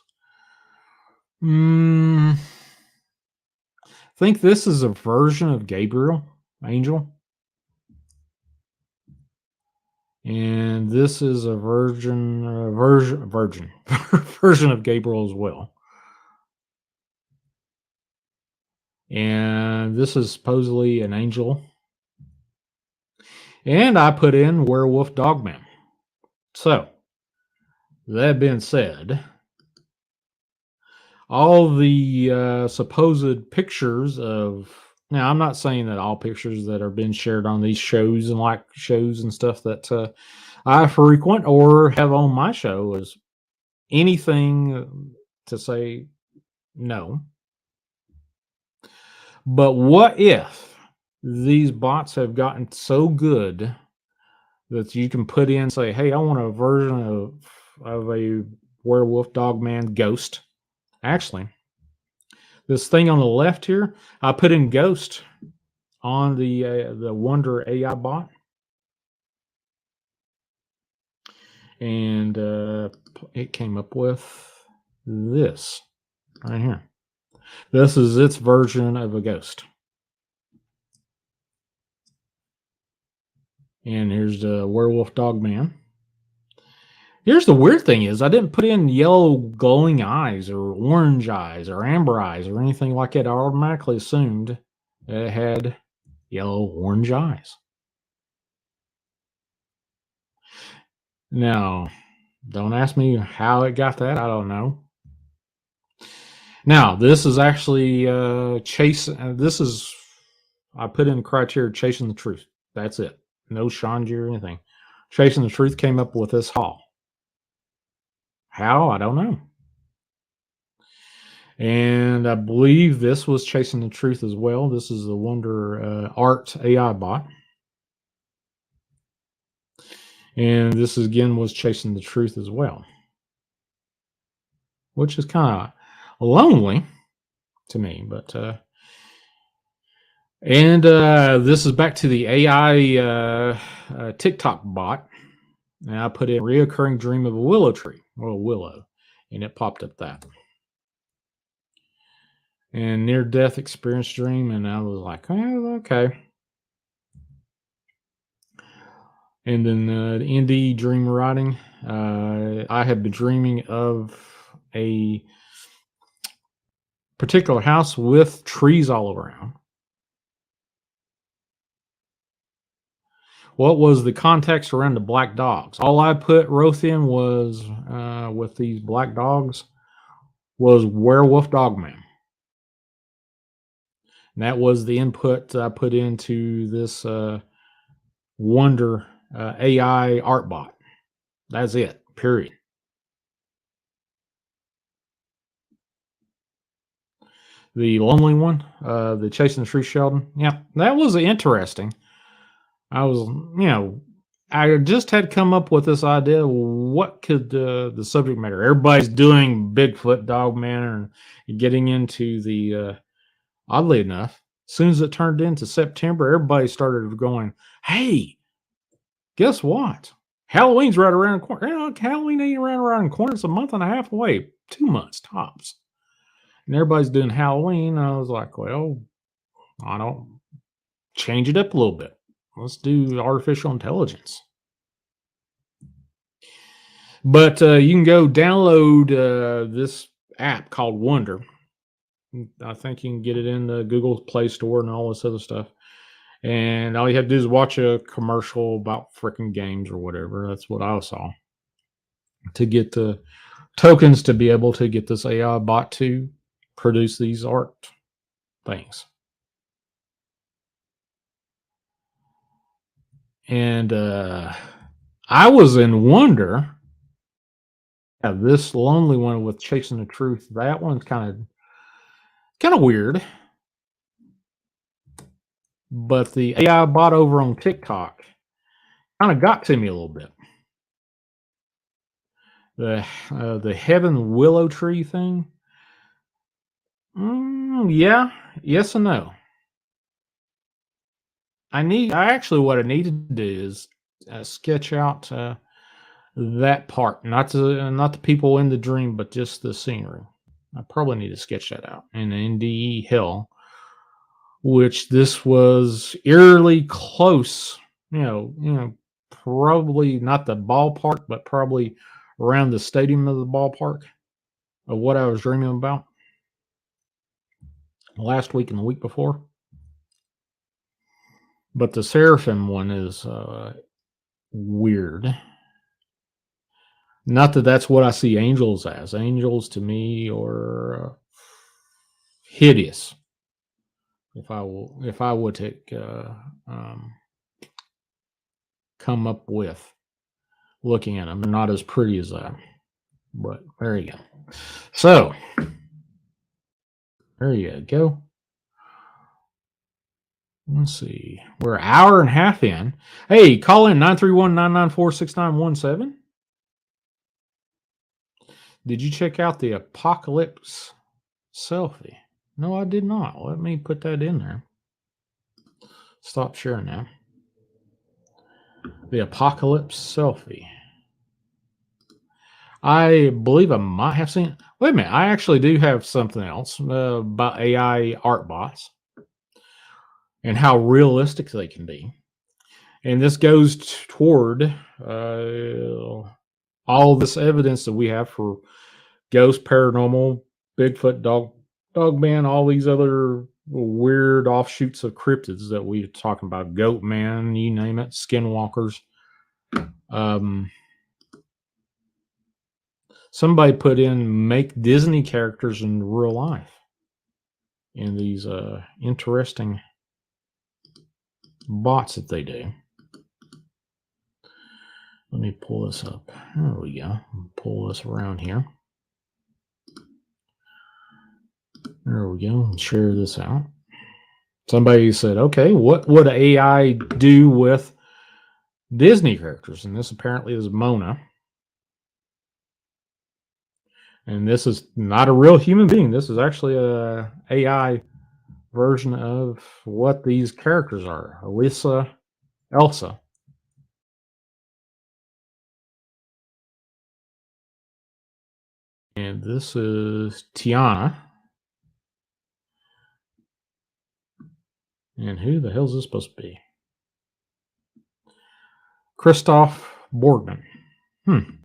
I think this is a version of Gabriel Angel. And this is a version of Gabriel as well. And this is supposedly an angel. And I put in werewolf dogman. So, that being said, all the supposed pictures of, now I'm not saying that all pictures that are being shared on these shows and like shows and stuff that I frequent or have on my show is anything to say no. But what if these bots have gotten so good that you can put in, say, hey, I want a version of a werewolf dog man ghost. Actually, this thing on the left here, I put in ghost on the Wonder AI bot, and it came up with this right here. This is its version of a ghost. And here's the werewolf dog man. Here's the weird thing is I didn't put in yellow glowing eyes or orange eyes or amber eyes or anything like that. I automatically assumed it had yellow orange eyes. Now, don't ask me how it got that. I don't know. Now, this is actually this is, I put in the criteria chasing the truth. That's it. No Shanji or anything. Chasing the Truth came up with this haul. How? I don't know. And I believe this was Chasing the Truth as well. This is the Wonder Art AI bot. And this again was Chasing the Truth as well, which is kind of lonely to me. But this is back to the AI TikTok bot. And I put in reoccurring dream of a willow tree or a willow, and it popped up that. And near death experience dream, and I was like, oh, okay. And then the ND dream writing, I had been dreaming of a particular house with trees all around. What was the context around the black dogs? All I wrote in was with these black dogs was werewolf dogman. And that was the input I put into this Wonder AI art bot. That's it, period. The lonely one, the Chasing the Tree Sheldon. Yeah, that was interesting. I was, I just had come up with this idea. What could the subject matter? Everybody's doing Bigfoot, Dogman, and getting into the, oddly enough, as soon as it turned into September, everybody started going, hey, guess what? Halloween's right around the corner. Halloween ain't around the corner. It's a month and a half away, 2 months tops. And everybody's doing Halloween. I was like, well, I don't change it up a little bit. Let's do artificial intelligence. But you can go download this app called Wonder. I think you can get it in the Google Play Store and all this other stuff. And all you have to do is watch a commercial about freaking games or whatever. That's what I saw. To get the tokens to be able to get this AI bot to produce these art things. And I was in wonder. Yeah, this lonely one with Chasing the Truth, that one's kind of weird. But the AI bot over on TikTok kind of got to me a little bit. The Heaven Willow Tree thing. Yeah, yes and no. What I need to do is sketch out that part, not the people in the dream, but just the scenery. I probably need to sketch that out in NDE Hill, which this was eerily close. Probably not the ballpark, but probably around the stadium of the ballpark of what I was dreaming about last week and the week before. But the Seraphim one is weird. Not that that's what I see angels as. Angels to me are hideous. If I would take come up with looking at them, they're not as pretty as that. But there you go. So there you go. Let's see. We're an hour and a half in. Hey, call in 931-994-6917. Did you check out the Apocalypse selfie? No, I did not. Let me put that in there. Stop sharing now. The Apocalypse selfie. I believe I might have seen. Wait a minute. I actually do have something else about AI art bots and how realistic they can be. And this goes toward all this evidence that we have for ghost, paranormal, Bigfoot, dog man, all these other weird offshoots of cryptids that we're talking about, goat man, you name it, skinwalkers. Somebody put in make Disney characters in real life in these interesting bots that they do. Let me pull this up. There we go. Pull this around here. There we go. Share this out. Somebody said, okay, what would AI do with Disney characters? And this apparently is Mona. And this is not a real human being. This is actually a AI version of what these characters are. Elsa. And this is Tiana. And who the hell is this supposed to be? Christoph Borgman. And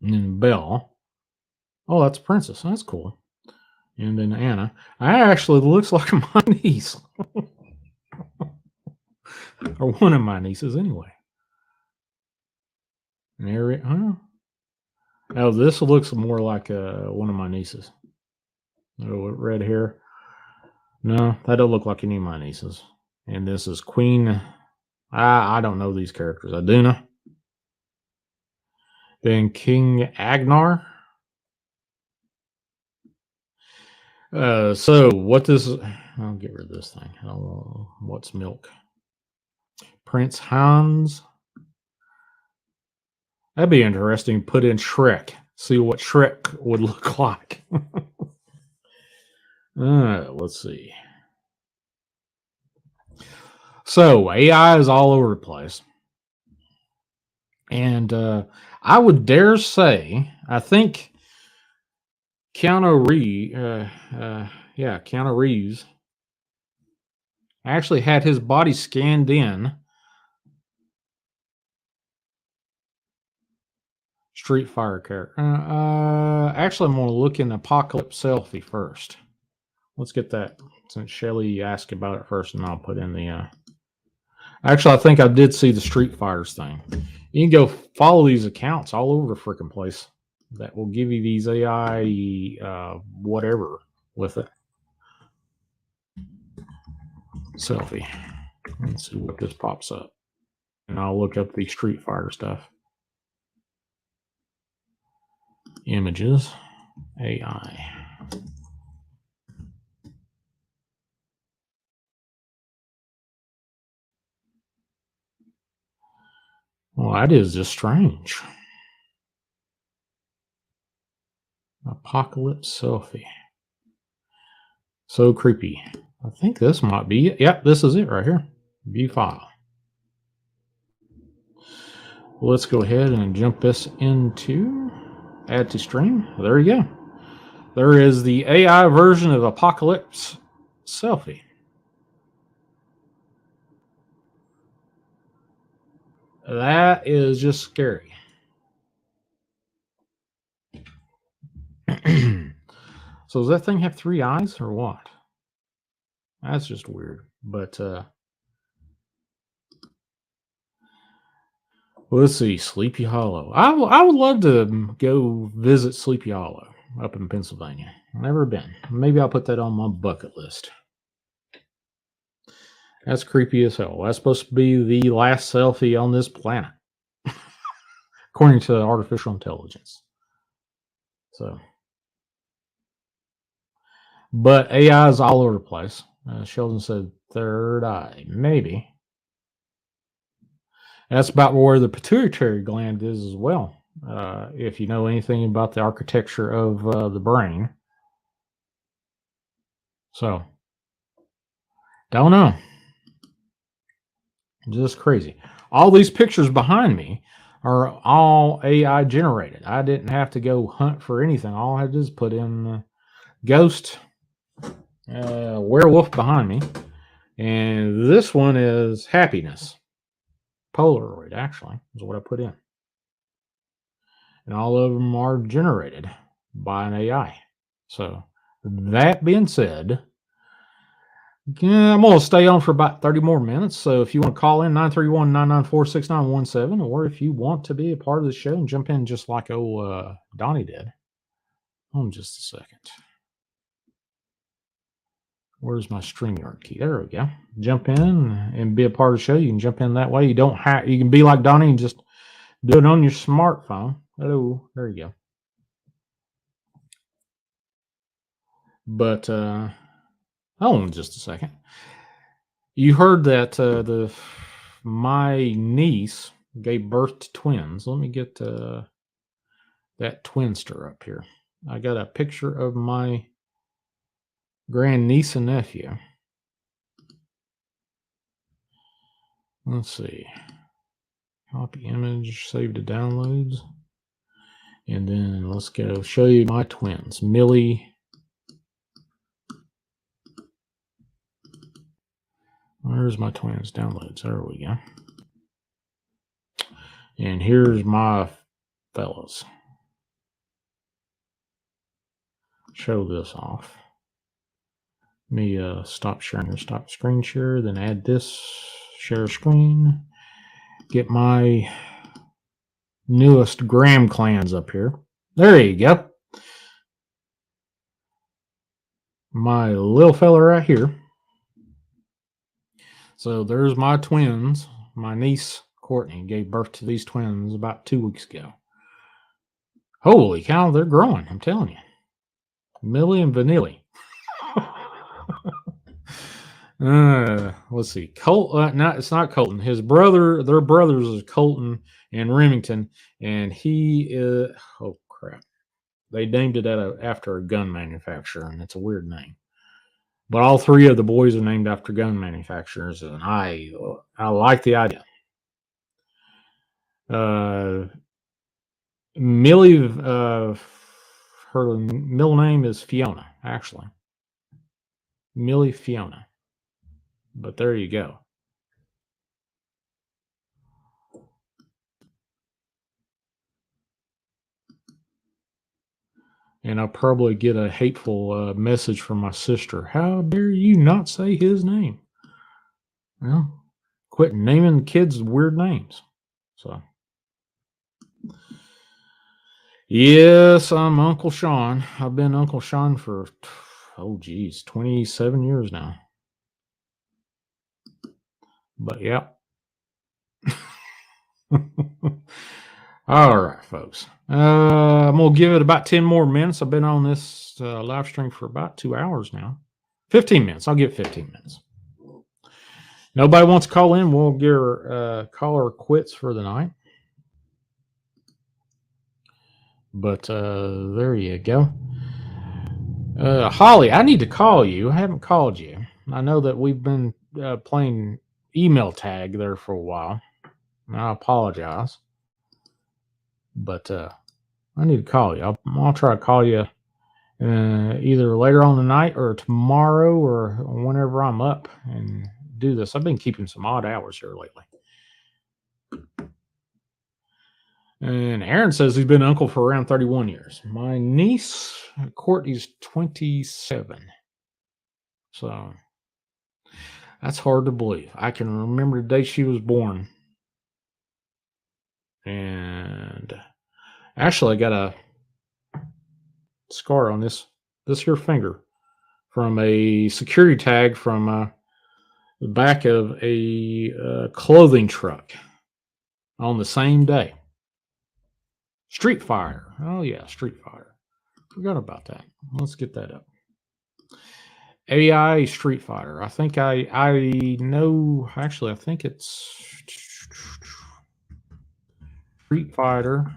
then Belle. Oh, that's a princess. That's cool. And then Anna. I actually looks like my niece. Or one of my nieces, anyway. Mary. Oh, this looks more like one of my nieces. Oh, red hair. No, that don't look like any of my nieces. And this is Queen. I don't know these characters. Aduna. Then King Agnar. So what this? I'll get rid of this thing. I don't know what's milk. Prince Hans. That'd be interesting. Put in Shrek. See what Shrek would look like. Let's see. So AI is all over the place. And I would dare say, I think Keanu Reeves actually had his body scanned in Street Fighter character. Actually, I'm going to look in the Apocalypse selfie first. Let's get that since Shelly asked about it first, and I'll put in the. Actually, I think I did see the Street Fighters thing. You can go follow these accounts all over the freaking place that will give you these AI whatever with it. Selfie. Let's see what this pops up. And I'll look up the Street Fighter stuff. Images. AI. Well, that is just strange. Apocalypse selfie. So creepy. I think this might be it. Yep, this is it right here. View file. Let's go ahead and jump this into add to stream. There you go. There is the AI version of Apocalypse selfie. That is just scary. So does that thing have 3 eyes or what? That's just weird. But let's see, Sleepy Hollow. I would love to go visit Sleepy Hollow up in Pennsylvania. Never been. Maybe I'll put that on my bucket list. That's creepy as hell. That's supposed to be the last selfie on this planet, according to artificial intelligence. So, but AI is all over the place. Sheldon said third eye, maybe. That's about where the pituitary gland is as well. If you know anything about the architecture of the brain. So, don't know. Just crazy. All these pictures behind me are all AI generated. I didn't have to go hunt for anything. All I had to do is put in ghost werewolf behind me. And this one is happiness. Polaroid, actually, is what I put in. And all of them are generated by an AI. So, that being said, yeah, I'm going to stay on for about 30 more minutes. So if you want to call in 931-994-6917, or if you want to be a part of the show and jump in just like Donnie did. Hold on just a second. Where's my StreamYard key? There we go. Jump in and be a part of the show. You can jump in that way. You don't have. You can be like Donnie and just do it on your smartphone. Hello, there you go. But hold on just a second. You heard that my niece gave birth to twins. Let me get that twinster up here. I got a picture of my grandniece and nephew. Let's see. Copy image, save to downloads. And then let's go show you my twins. Millie. Where's my twins? Downloads. There we go. And here's my fellas. Show this off. Let me stop sharing or stop screen share, then add this, share screen, get my newest Graham clans up here. There you go. My little fella right here. So there's my twins. My niece, Courtney, gave birth to these twins about 2 weeks ago. Holy cow, they're growing, I'm telling you. Millie and Vanilli. Let's see. It's not Colton. His brother, their brothers is Colton and Remington, and he is, oh crap. They named it after a gun manufacturer, and it's a weird name. But all three of the boys are named after gun manufacturers, and I like the idea. Millie, her middle name is Fiona, actually. Millie Fiona. But there you go. And I'll probably get a hateful message from my sister. How dare you not say his name? Well, quit naming kids weird names. So, yes, I'm Uncle Shawn. I've been Uncle Shawn for, 27 years now. But, yeah. All right, folks. I'm going to give it about 10 more minutes. I've been on this live stream for about 2 hours now. 15 minutes. I'll give 15 minutes. Nobody wants to call in. We'll give caller quits for the night. But there you go. Holly, I need to call you. I haven't called you. I know that we've been playing email tag there for a while. I apologize. But I need to call you. I'll try to call you either later on tonight or tomorrow or whenever I'm up and do this. I've been keeping some odd hours here lately. And Aaron says he's been uncle for around 31 years. My niece, Courtney's 27. So that's hard to believe. I can remember the day she was born. And actually, I got a scar on this here finger from a security tag from the back of a clothing truck on the same day. Street Fire. Oh, yeah, Street Fire. Forgot about that. Let's get that up. AI Street Fighter. I think I know. Actually, I think it's Street Fighter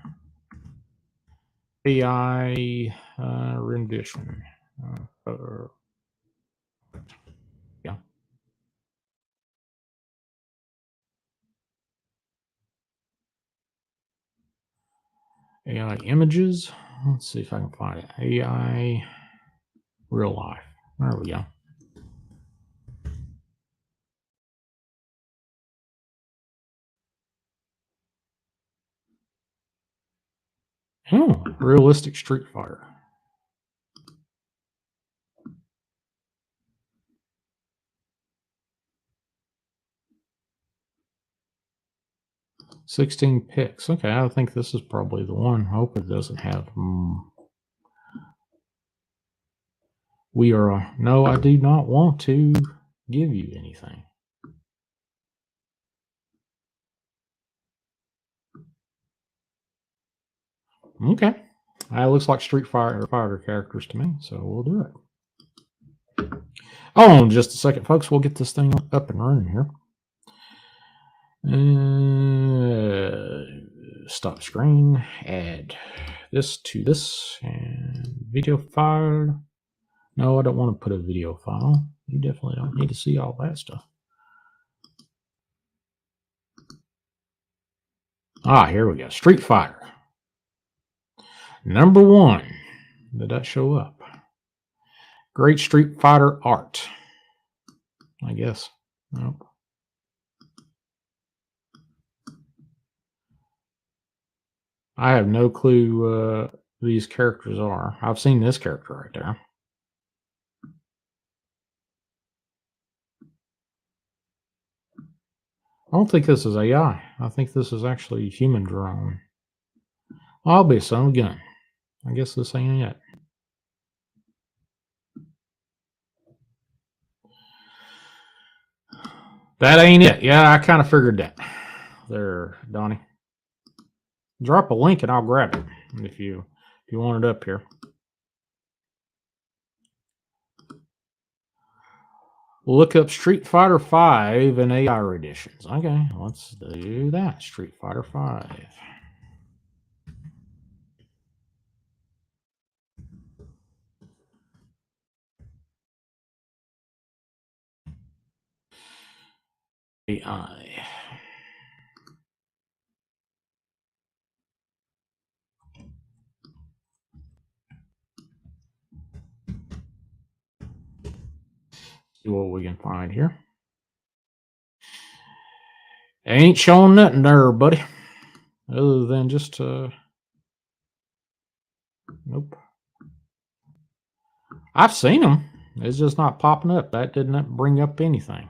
AI rendition. Yeah. AI images. Let's see if I can find it. AI real life. There we go. Oh, realistic Street Fighter. $16 picks. Okay, I think this is probably the one. I hope it doesn't have. We are. No, I do not want to give you anything. Okay. It looks like Street Fighter characters to me, so we'll do it. Oh, in just a second, folks. We'll get this thing up and running here. Stop screen. Add this to this and video file. No, I don't want to put a video file. You definitely don't need to see all that stuff. Ah, here we go. Street Fighter. Number 1. Did that show up? Great Street Fighter art. I guess. Nope. I have no clue who these characters are. I've seen this character right there. I don't think this is AI. I think this is actually human drawn. I'll be a son of a gun. I guess this ain't it. That ain't it. Yeah, I kind of figured that. There, Donnie. Drop a link and I'll grab it if you want it up here. Look up Street Fighter 5 and AI editions. Okay, let's do that. Street Fighter 5. AI. See what we can find here. Ain't showing nothing there, buddy. Other than just nope. I've seen them. It's just not popping up. That didn't bring up anything.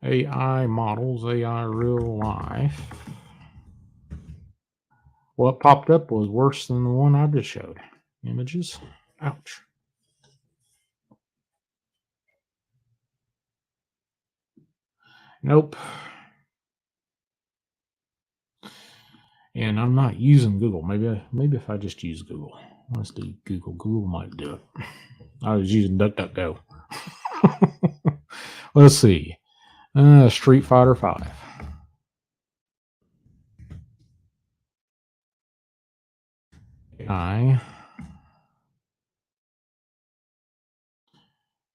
AI models, AI real life. What popped up was worse than the one I just showed. Images. Ouch. Nope. And I'm not using Google. Maybe if I just use Google. Let's do Google. Google might do it. I was using DuckDuckGo. Let's see. Street Fighter 5. AI.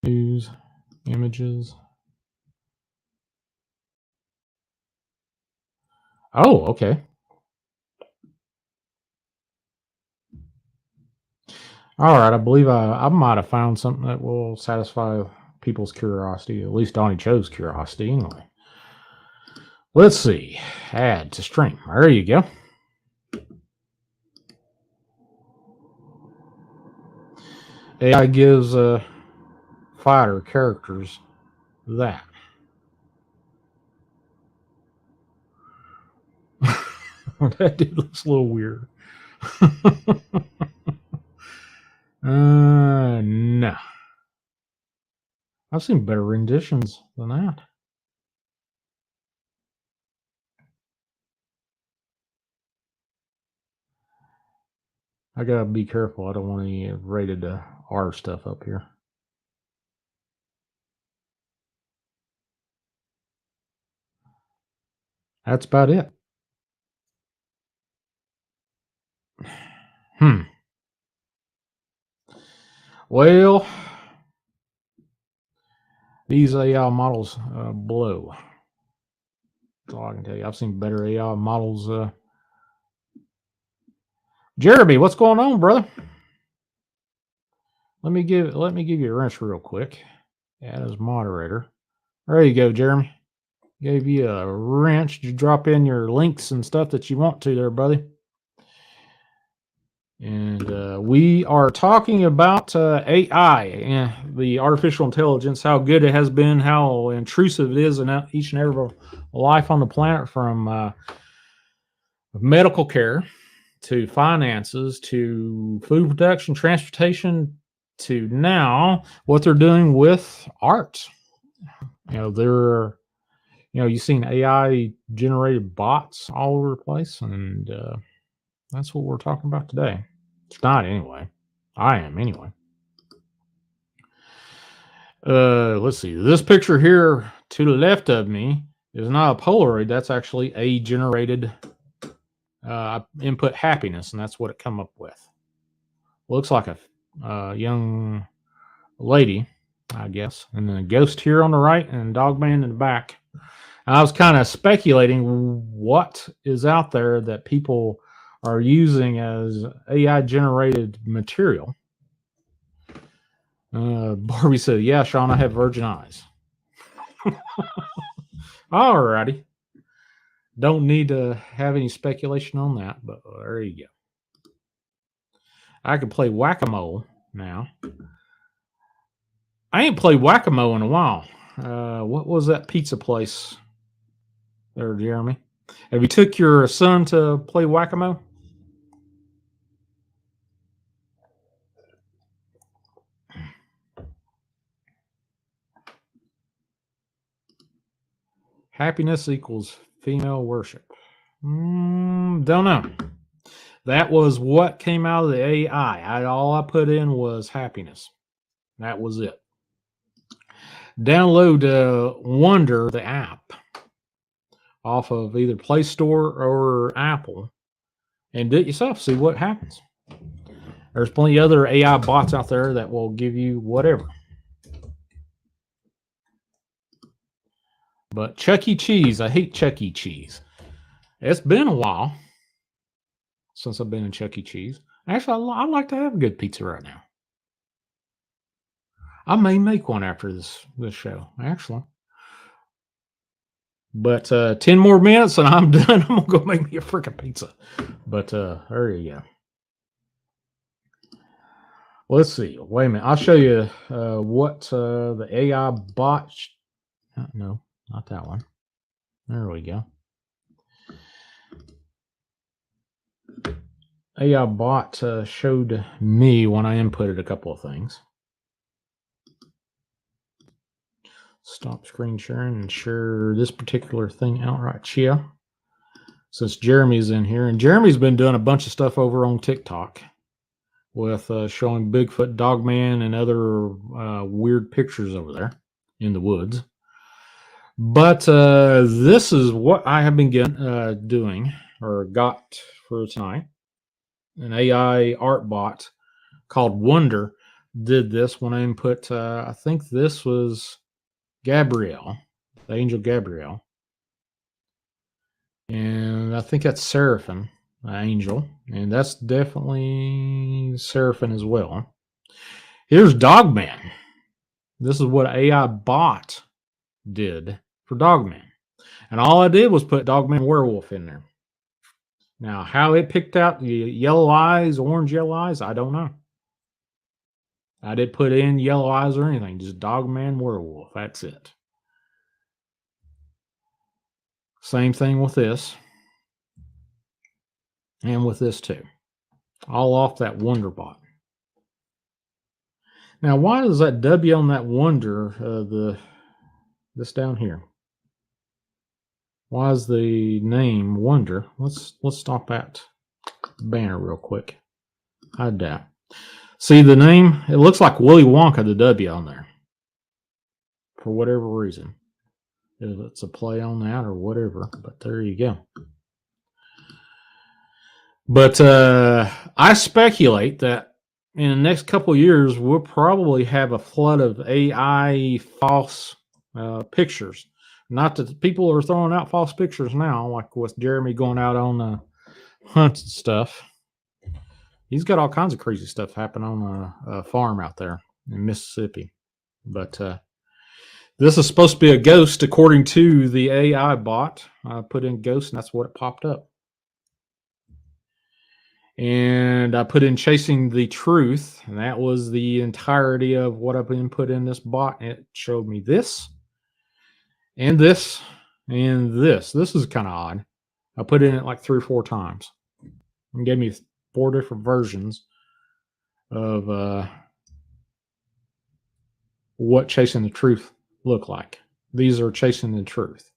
News. Images. Oh, okay. All right. I believe I might have found something that will satisfy people's curiosity. At least Donnie Cho's curiosity, anyway. Let's see. Add to stream. There you go. AI gives fighter characters that. That dude looks a little weird. No. I've seen better renditions than that. I gotta be careful. I don't want any rated R stuff up here. That's about it. Well, these AI models blow. That's all I can tell you. I've seen better AI models. Jeremy, what's going on, brother? Let me give you a wrench real quick. Add as moderator. There you go, Jeremy. Gave you a wrench. You drop in your links and stuff that you want to there, buddy. And we are talking about AI, the artificial intelligence, how good it has been, how intrusive it is in each and every life on the planet, from medical care to finances to food production, transportation, to now what they're doing with art. You've seen AI generated bots all over the place, and that's what we're talking about today. It's not anyway. I am anyway. Let's see. This picture here to the left of me is not a Polaroid. That's actually a generated input happiness, and that's what it come up with. Looks like a young lady, I guess, and then a ghost here on the right, and Dogman in the back. And I was kind of speculating what is out there that people are using as AI generated material. Barbie said, "Yeah, Shawn, I have virgin eyes." Alrighty. Don't need to have any speculation on that, but there you go. I can play whack-a-mole now. I ain't played whack-a-mole in a while. What was that pizza place there, Jeremy? Have you took your son to play whack-a-mole? Happiness equals female worship. Don't know. That was what came out of the AI. All I put in was happiness. That was it. Download Wonder, the app, off of either Play Store or Apple, and do it yourself. See what happens. There's plenty of other AI bots out there that will give you whatever. But Chuck E. Cheese, I hate Chuck E. Cheese. It's been a while since I've been in Chuck E. Cheese. Actually, I'd like to have a good pizza right now. I may make one after this show, actually. But 10 more minutes and I'm done. I'm going to go make me a freaking pizza. But there you go. Let's see. Wait a minute. I'll show you what the AI bot... No, not that one. There we go. AI bot showed me when I inputted a couple of things. Stop screen sharing and share this particular thing outright. Chia, since Jeremy's in here, and Jeremy's been doing a bunch of stuff over on TikTok with showing Bigfoot, Dogman, and other weird pictures over there in the woods. But this is what I have been doing or got for tonight. An AI art bot called Wonder did this when I input. I think this was Gabrielle, the angel Gabrielle. And I think that's Seraphim, the angel. And that's definitely Seraphim as well. Here's Dogman. This is what AI bot did for Dogman. And all I did was put Dogman Werewolf in there. Now, how it picked out the yellow eyes, orange yellow eyes, I don't know. I didn't put in yellow eyes or anything. Just Dogman Werewolf. That's it. Same thing with this. And with this too. All off that Wonder bot. Now, why does that W on that Wonder, this down here? Why is the name Wonder? Let's stop at the banner real quick. I doubt. See the name? It looks like Willy Wonka, the W on there. For whatever reason. If it's a play on that or whatever. But there you go. But I speculate that in the next couple of years, we'll probably have a flood of AI false pictures. Not that people are throwing out false pictures now, like with Jeremy going out on hunts and stuff. He's got all kinds of crazy stuff happen on a farm out there in Mississippi. But this is supposed to be a ghost, according to the AI bot. I put in ghost, and that's what it popped up. And I put in chasing the truth, and that was the entirety of what I've been put in this bot. And it showed me this, and this, and this. This is kind of odd. I put in it like 3 or 4 times. And gave me 4 different versions of what chasing the truth looked like. These are chasing the truth.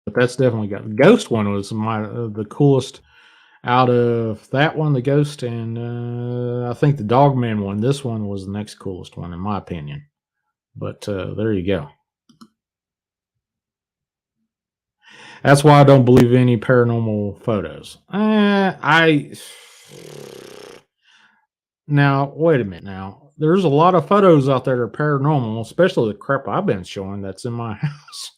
But that's definitely got the ghost one was the coolest out of that one, the ghost, and I think the Dogman one. This one was the next coolest one in my opinion. But there you go. That's why I don't believe any paranormal photos. Now wait a minute. Now there's a lot of photos out there that are paranormal, especially the crap I've been showing that's in my house.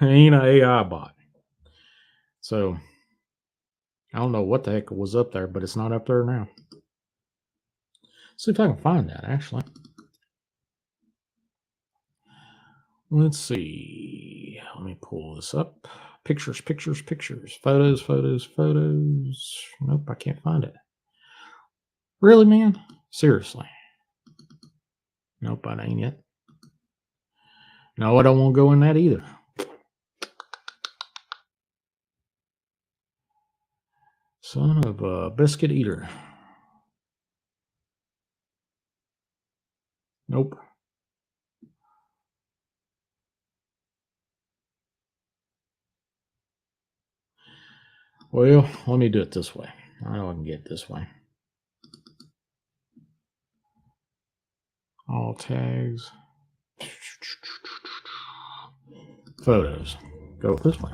Ain't an AI bot. So I don't know what the heck was up there, but it's not up there now. See if I can find that actually. Let's see. Let me pull this up. Pictures, pictures, pictures. Photos, photos, photos. Nope, I can't find it. Really, man? Seriously. Nope, that ain't it. No, I don't want to go in that either. Son of a biscuit eater. Nope. Well, let me do it this way. I know I can get it this way. All tags. Photos. Go this way.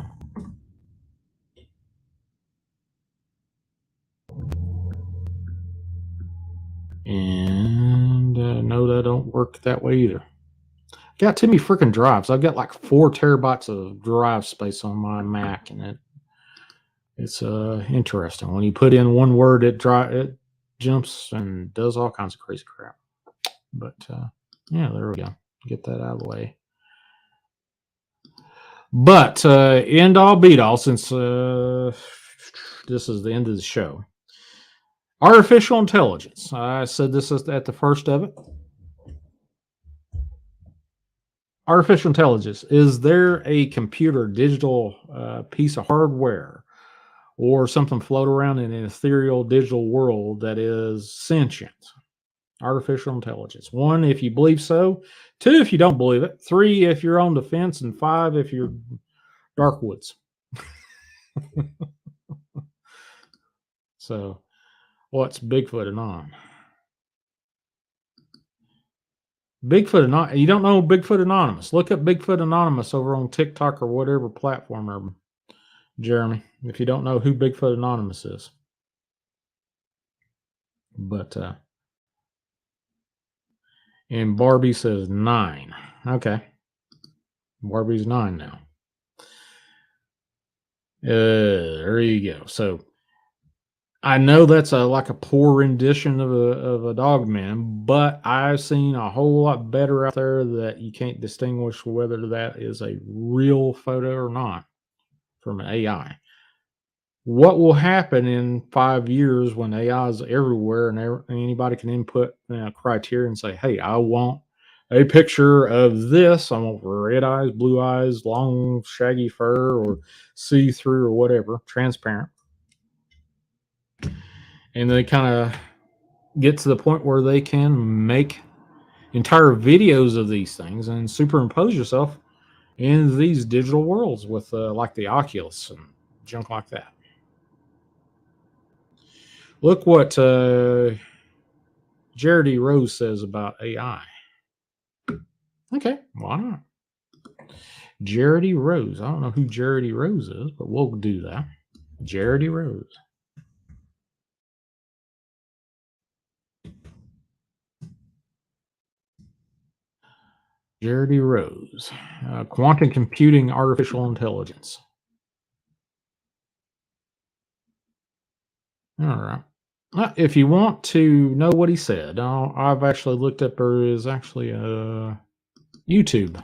And no, that don't work that way either. Got too many freaking drives. I've got like 4 terabytes of drive space on my Mac, and it's interesting. When you put in one word, it jumps and does all kinds of crazy crap. But yeah, there we go. Get that out of the way. But end all beat all, since this is the end of the show. Artificial intelligence. I said this at the first of it. Artificial intelligence. Is there a computer, digital piece of hardware, or something float around in an ethereal digital world that is sentient? Artificial intelligence. 1, if you believe so. 2, if you don't believe it. 3, if you're on the fence. And 5, if you're dark woods. So, what's Bigfoot anon? Bigfoot Anonymous. You don't know Bigfoot Anonymous. Look up Bigfoot Anonymous over on TikTok or whatever platform, Jeremy, if you don't know who Bigfoot Anonymous is. But, and Barbie says 9. Okay. Barbie's 9 now. There you go. So, I know that's like a poor rendition of a dog man, but I've seen a whole lot better out there that you can't distinguish whether that is a real photo or not from an AI. What will happen in 5 years when AI is everywhere and anybody can input criteria and say, hey, I want a picture of this. I want red eyes, blue eyes, long shaggy fur, or see-through or whatever, transparent. And they kind of get to the point where they can make entire videos of these things and superimpose yourself in these digital worlds with like the Oculus and junk like that. Look what Jared E. Rose says about AI. Okay, why not? Jared E. Rose. I don't know who Jared E. Rose is, but we'll do that. Jared E. Rose. Jared E. Rose. Quantum computing, artificial intelligence. All right. If you want to know what he said, I've actually looked up there is actually a YouTube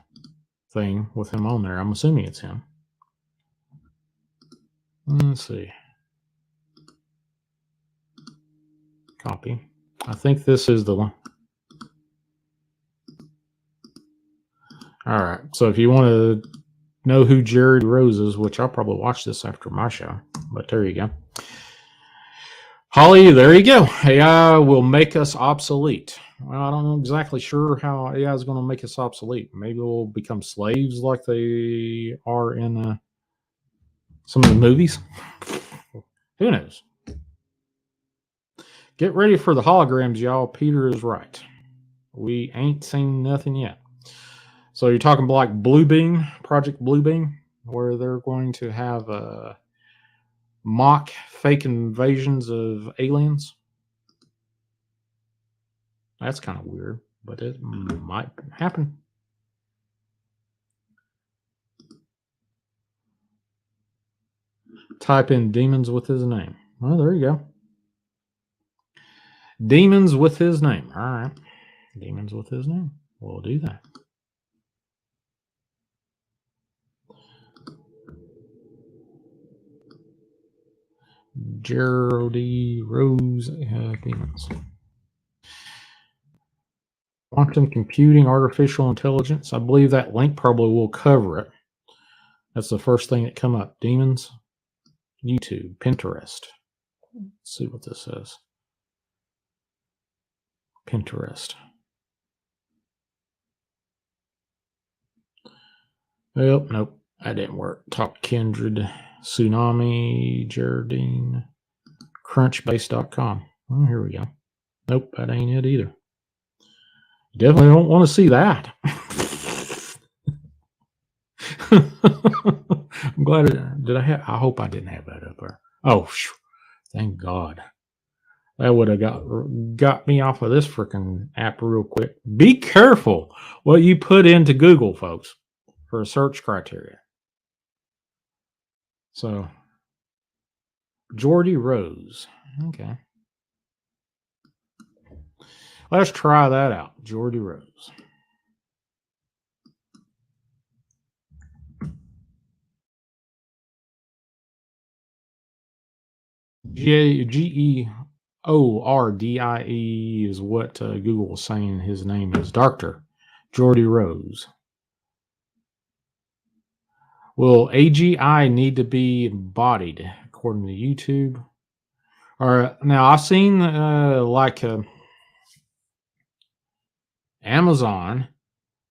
thing with him on there. I'm assuming it's him. Let's see. Copy. I think this is the one. All right. So if you want to know who Jared Rose is, which I'll probably watch this after my show, but there you go. Holly, there you go. AI will make us obsolete. Well, I don't know exactly sure how AI is going to make us obsolete. Maybe we'll become slaves like they are in some of the movies. Who knows? Get ready for the holograms, y'all. Peter is right. We ain't seen nothing yet. So you're talking like Bluebeam, Project Bluebeam, where they're going to have mock fake invasions of aliens. That's kind of weird, but it might happen. Type in demons with his name. Well, there you go. Demons with his name. All right. Demons with his name. We'll do that. Gerald E. Rose demons. Quantum computing, artificial intelligence. I believe that link probably will cover it. That's the first thing that come up. Demons, YouTube, Pinterest. Let's see what this says. Pinterest. Well, nope, that didn't work. Talk Kindred, Tsunami, Geraldine, Crunchbase.com. Oh, here we go. Nope, that ain't it either. Definitely don't want to see that. I'm glad. Did I have? I hope I didn't have that up there. Oh, thank God. That would have got me off of this freaking app real quick. Be careful what you put into Google, folks, for a search criteria. So, Jordy Rose. Okay. Let's try that out. Jordy Rose. Geordie is what Google was saying his name is. Dr. Jordy Rose. Will AGI need to be embodied according to YouTube? Or now I've seen Amazon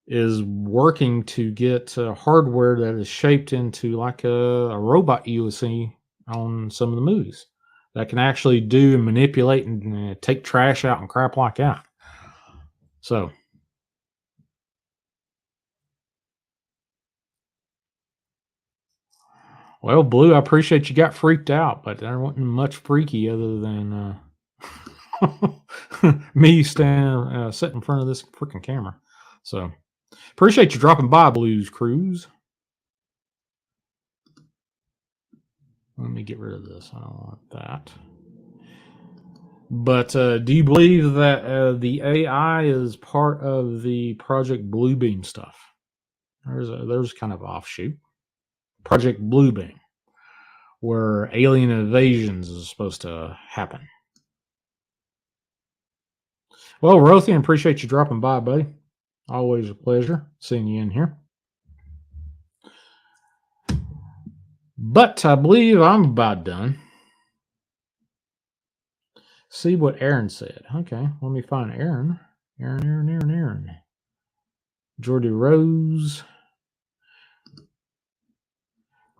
is working to get hardware that is shaped into like a robot you would see on some of the movies that can actually do and manipulate and take trash out and crap like that. So, well, Blue, I appreciate you got freaked out, but there wasn't much freaky other than me standing sitting in front of this freaking camera. So, appreciate you dropping by, Blues Cruise. Let me get rid of this. I don't want that. But do you believe that the AI is part of the Project Bluebeam stuff? There's kind of offshoot. Project Bluebeam, where alien invasions is supposed to happen. Well, Rothian, appreciate you dropping by, buddy. Always a pleasure seeing you in here. But I believe I'm about done. See what Aaron said. Okay, let me find Aaron. Aaron. Jordy Rose.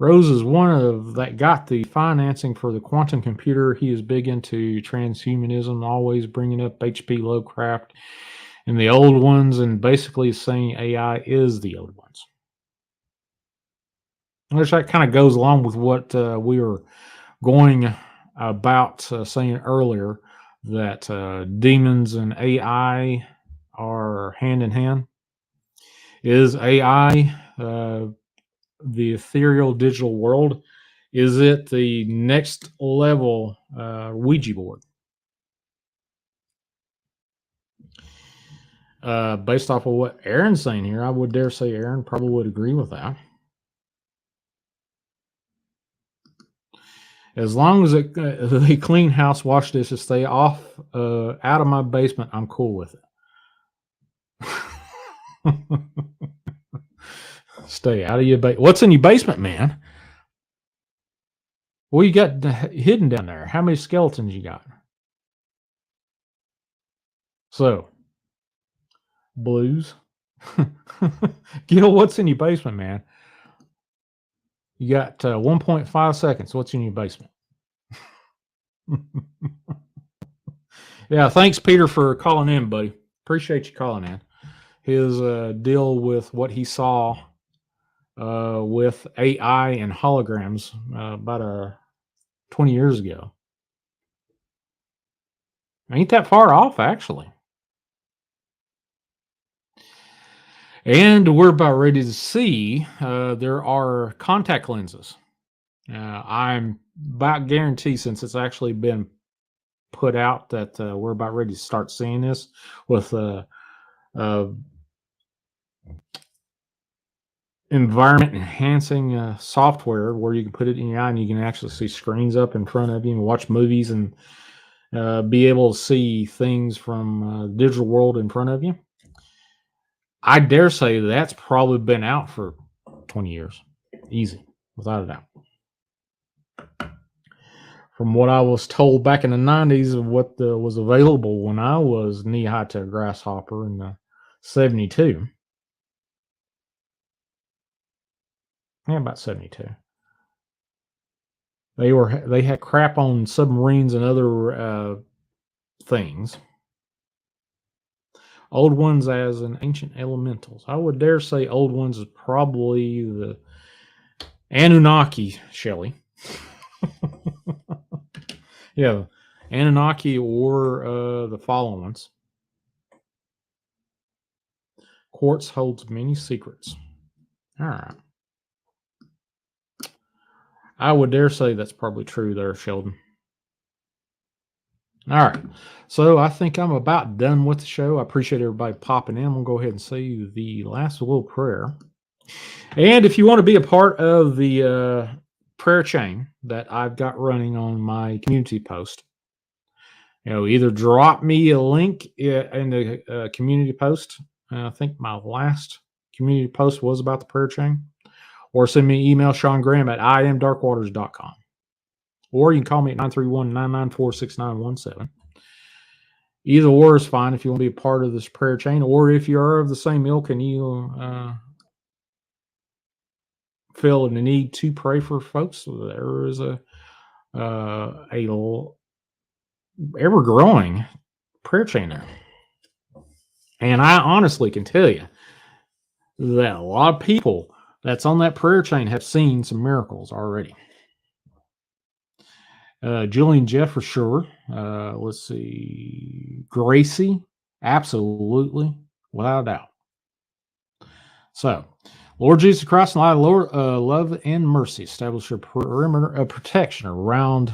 Rose is one of that got the financing for the quantum computer. He is big into transhumanism, always bringing up H.P. Lovecraft and the old ones, and basically saying AI is the old ones. Which that kind of goes along with what we were going about saying earlier, that demons and AI are hand in hand. Is AI the ethereal digital world? Is it the next level Ouija board? Based off of what Aaron's saying here, I would dare say Aaron probably would agree with that. As long as the clean house wash dishes stay off out of my basement, I'm cool with it. Stay out of your basement. What's in your basement, man? What you got hidden down there? How many skeletons you got? So, Blues. Gil, what's in your basement, man? You got 1.5 seconds. What's in your basement? Yeah, thanks, Peter, for calling in, buddy. Appreciate you calling in. His deal with what he saw with AI and holograms about 20 years ago. Ain't that far off, actually. And we're about ready to see there are contact lenses. I'm about guaranteed, since it's actually been put out, that we're about ready to start seeing this with environment enhancing software where you can put it in your eye and you can actually see screens up in front of you and watch movies and be able to see things from the digital world in front of you. I dare say that's probably been out for 20 years. Easy, without a doubt. From what I was told back in the 90s of what was available when I was knee-high to a grasshopper in 72. Yeah, about 72. They had crap on submarines and other things. Old ones as in ancient elementals. I would dare say old ones is probably the Anunnaki, Shelley. Yeah, Anunnaki or the fallen ones. Quartz holds many secrets. All right. I would dare say that's probably true there, Sheldon. All right. So I think I'm about done with the show. I appreciate everybody popping in. We'll go ahead and say the last little prayer. And if you want to be a part of the prayer chain that I've got running on my community post, either drop me a link in the community post. I think my last community post was about the prayer chain. Or send me an email, Sean Graham at imdarkwaters.com. Or you can call me at 931-994-6917. Either or is fine if you want to be a part of this prayer chain. Or if you are of the same ilk and you feel the need to pray for folks, there is a ever-growing prayer chain there. And I honestly can tell you that a lot of people that's on that prayer chain have seen some miracles already. Julian Jeff for sure. Let's see. Gracie, absolutely, without a doubt. So, Lord Jesus Christ, and Lord, love and mercy, establish a perimeter of protection around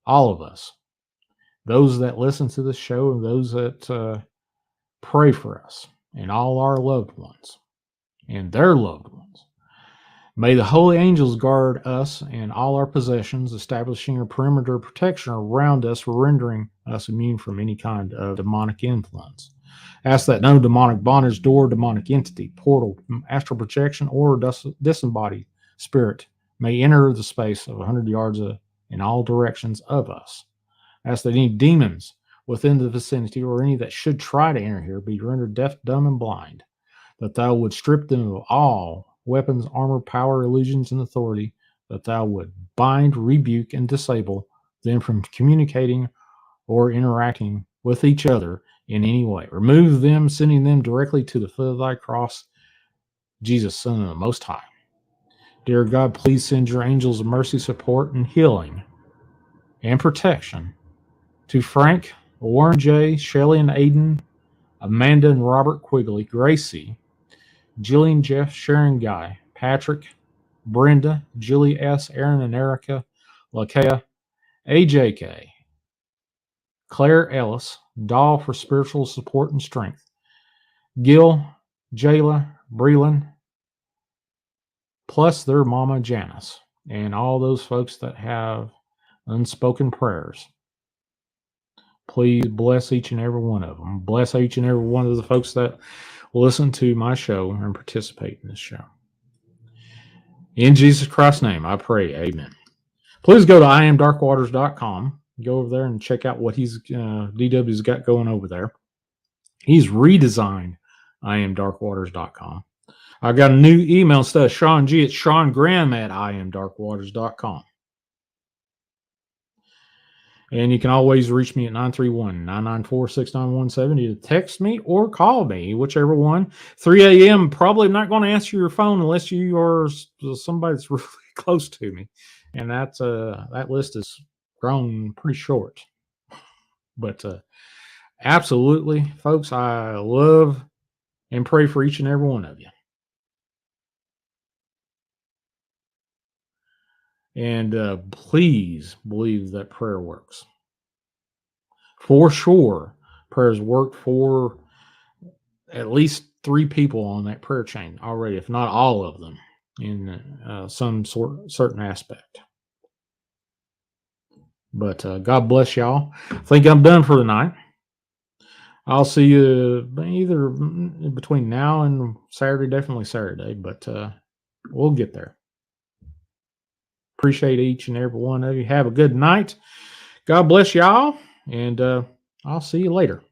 all of us. Those that listen to this show and those that pray for us and all our loved ones and their loved ones. May the holy angels guard us and all our possessions, establishing a perimeter of protection around us, rendering us immune from any kind of demonic influence. Ask that no demonic bondage, door, demonic entity, portal, astral projection, or disembodied spirit may enter the space of 100 yards in all directions of us. Ask that any demons within the vicinity or any that should try to enter here be rendered deaf, dumb, and blind, that thou would strip them of all weapons, armor, power, illusions, and authority, that thou would bind, rebuke, and disable them from communicating or interacting with each other in any way. Remove them, sending them directly to the foot of thy cross, Jesus, Son of the Most High. Dear God, please send your angels of mercy, support, and healing and protection to Frank, Warren J., Shelley and Aiden, Amanda and Robert Quigley, Gracie, Jillian, Jeff, Sharon, Guy, Patrick, Brenda, Julie S., Aaron and Erica, Lakea, AJK, Claire Ellis, Doll for spiritual support and strength, Gil, Jayla, Breland, plus their mama Janice, and all those folks that have unspoken prayers. Please bless each and every one of them. Bless each and every one of the folks that listen to my show and participate in this show. In Jesus Christ's name, I pray. Amen. Please go to iamdarkwaters.com. Go over there and check out what DW's got going over there. He's redesigned iamdarkwaters.com. I've got a new email instead of Sean G. It's Sean Graham at iamdarkwaters.com. And you can always reach me at 931-994-6917 to text me or call me, whichever one. 3 a.m., probably not going to answer your phone unless you are somebody that's really close to me. And that list has grown pretty short. But absolutely, folks, I love and pray for each and every one of you. And please believe that prayer works. For sure, prayers work for at least 3 people on that prayer chain already, if not all of them, in some certain aspect. But God bless y'all. I think I'm done for the night. I'll see you either between now and Saturday, definitely Saturday, but we'll get there. Appreciate each and every one of you. Have a good night. God bless y'all, and I'll see you later.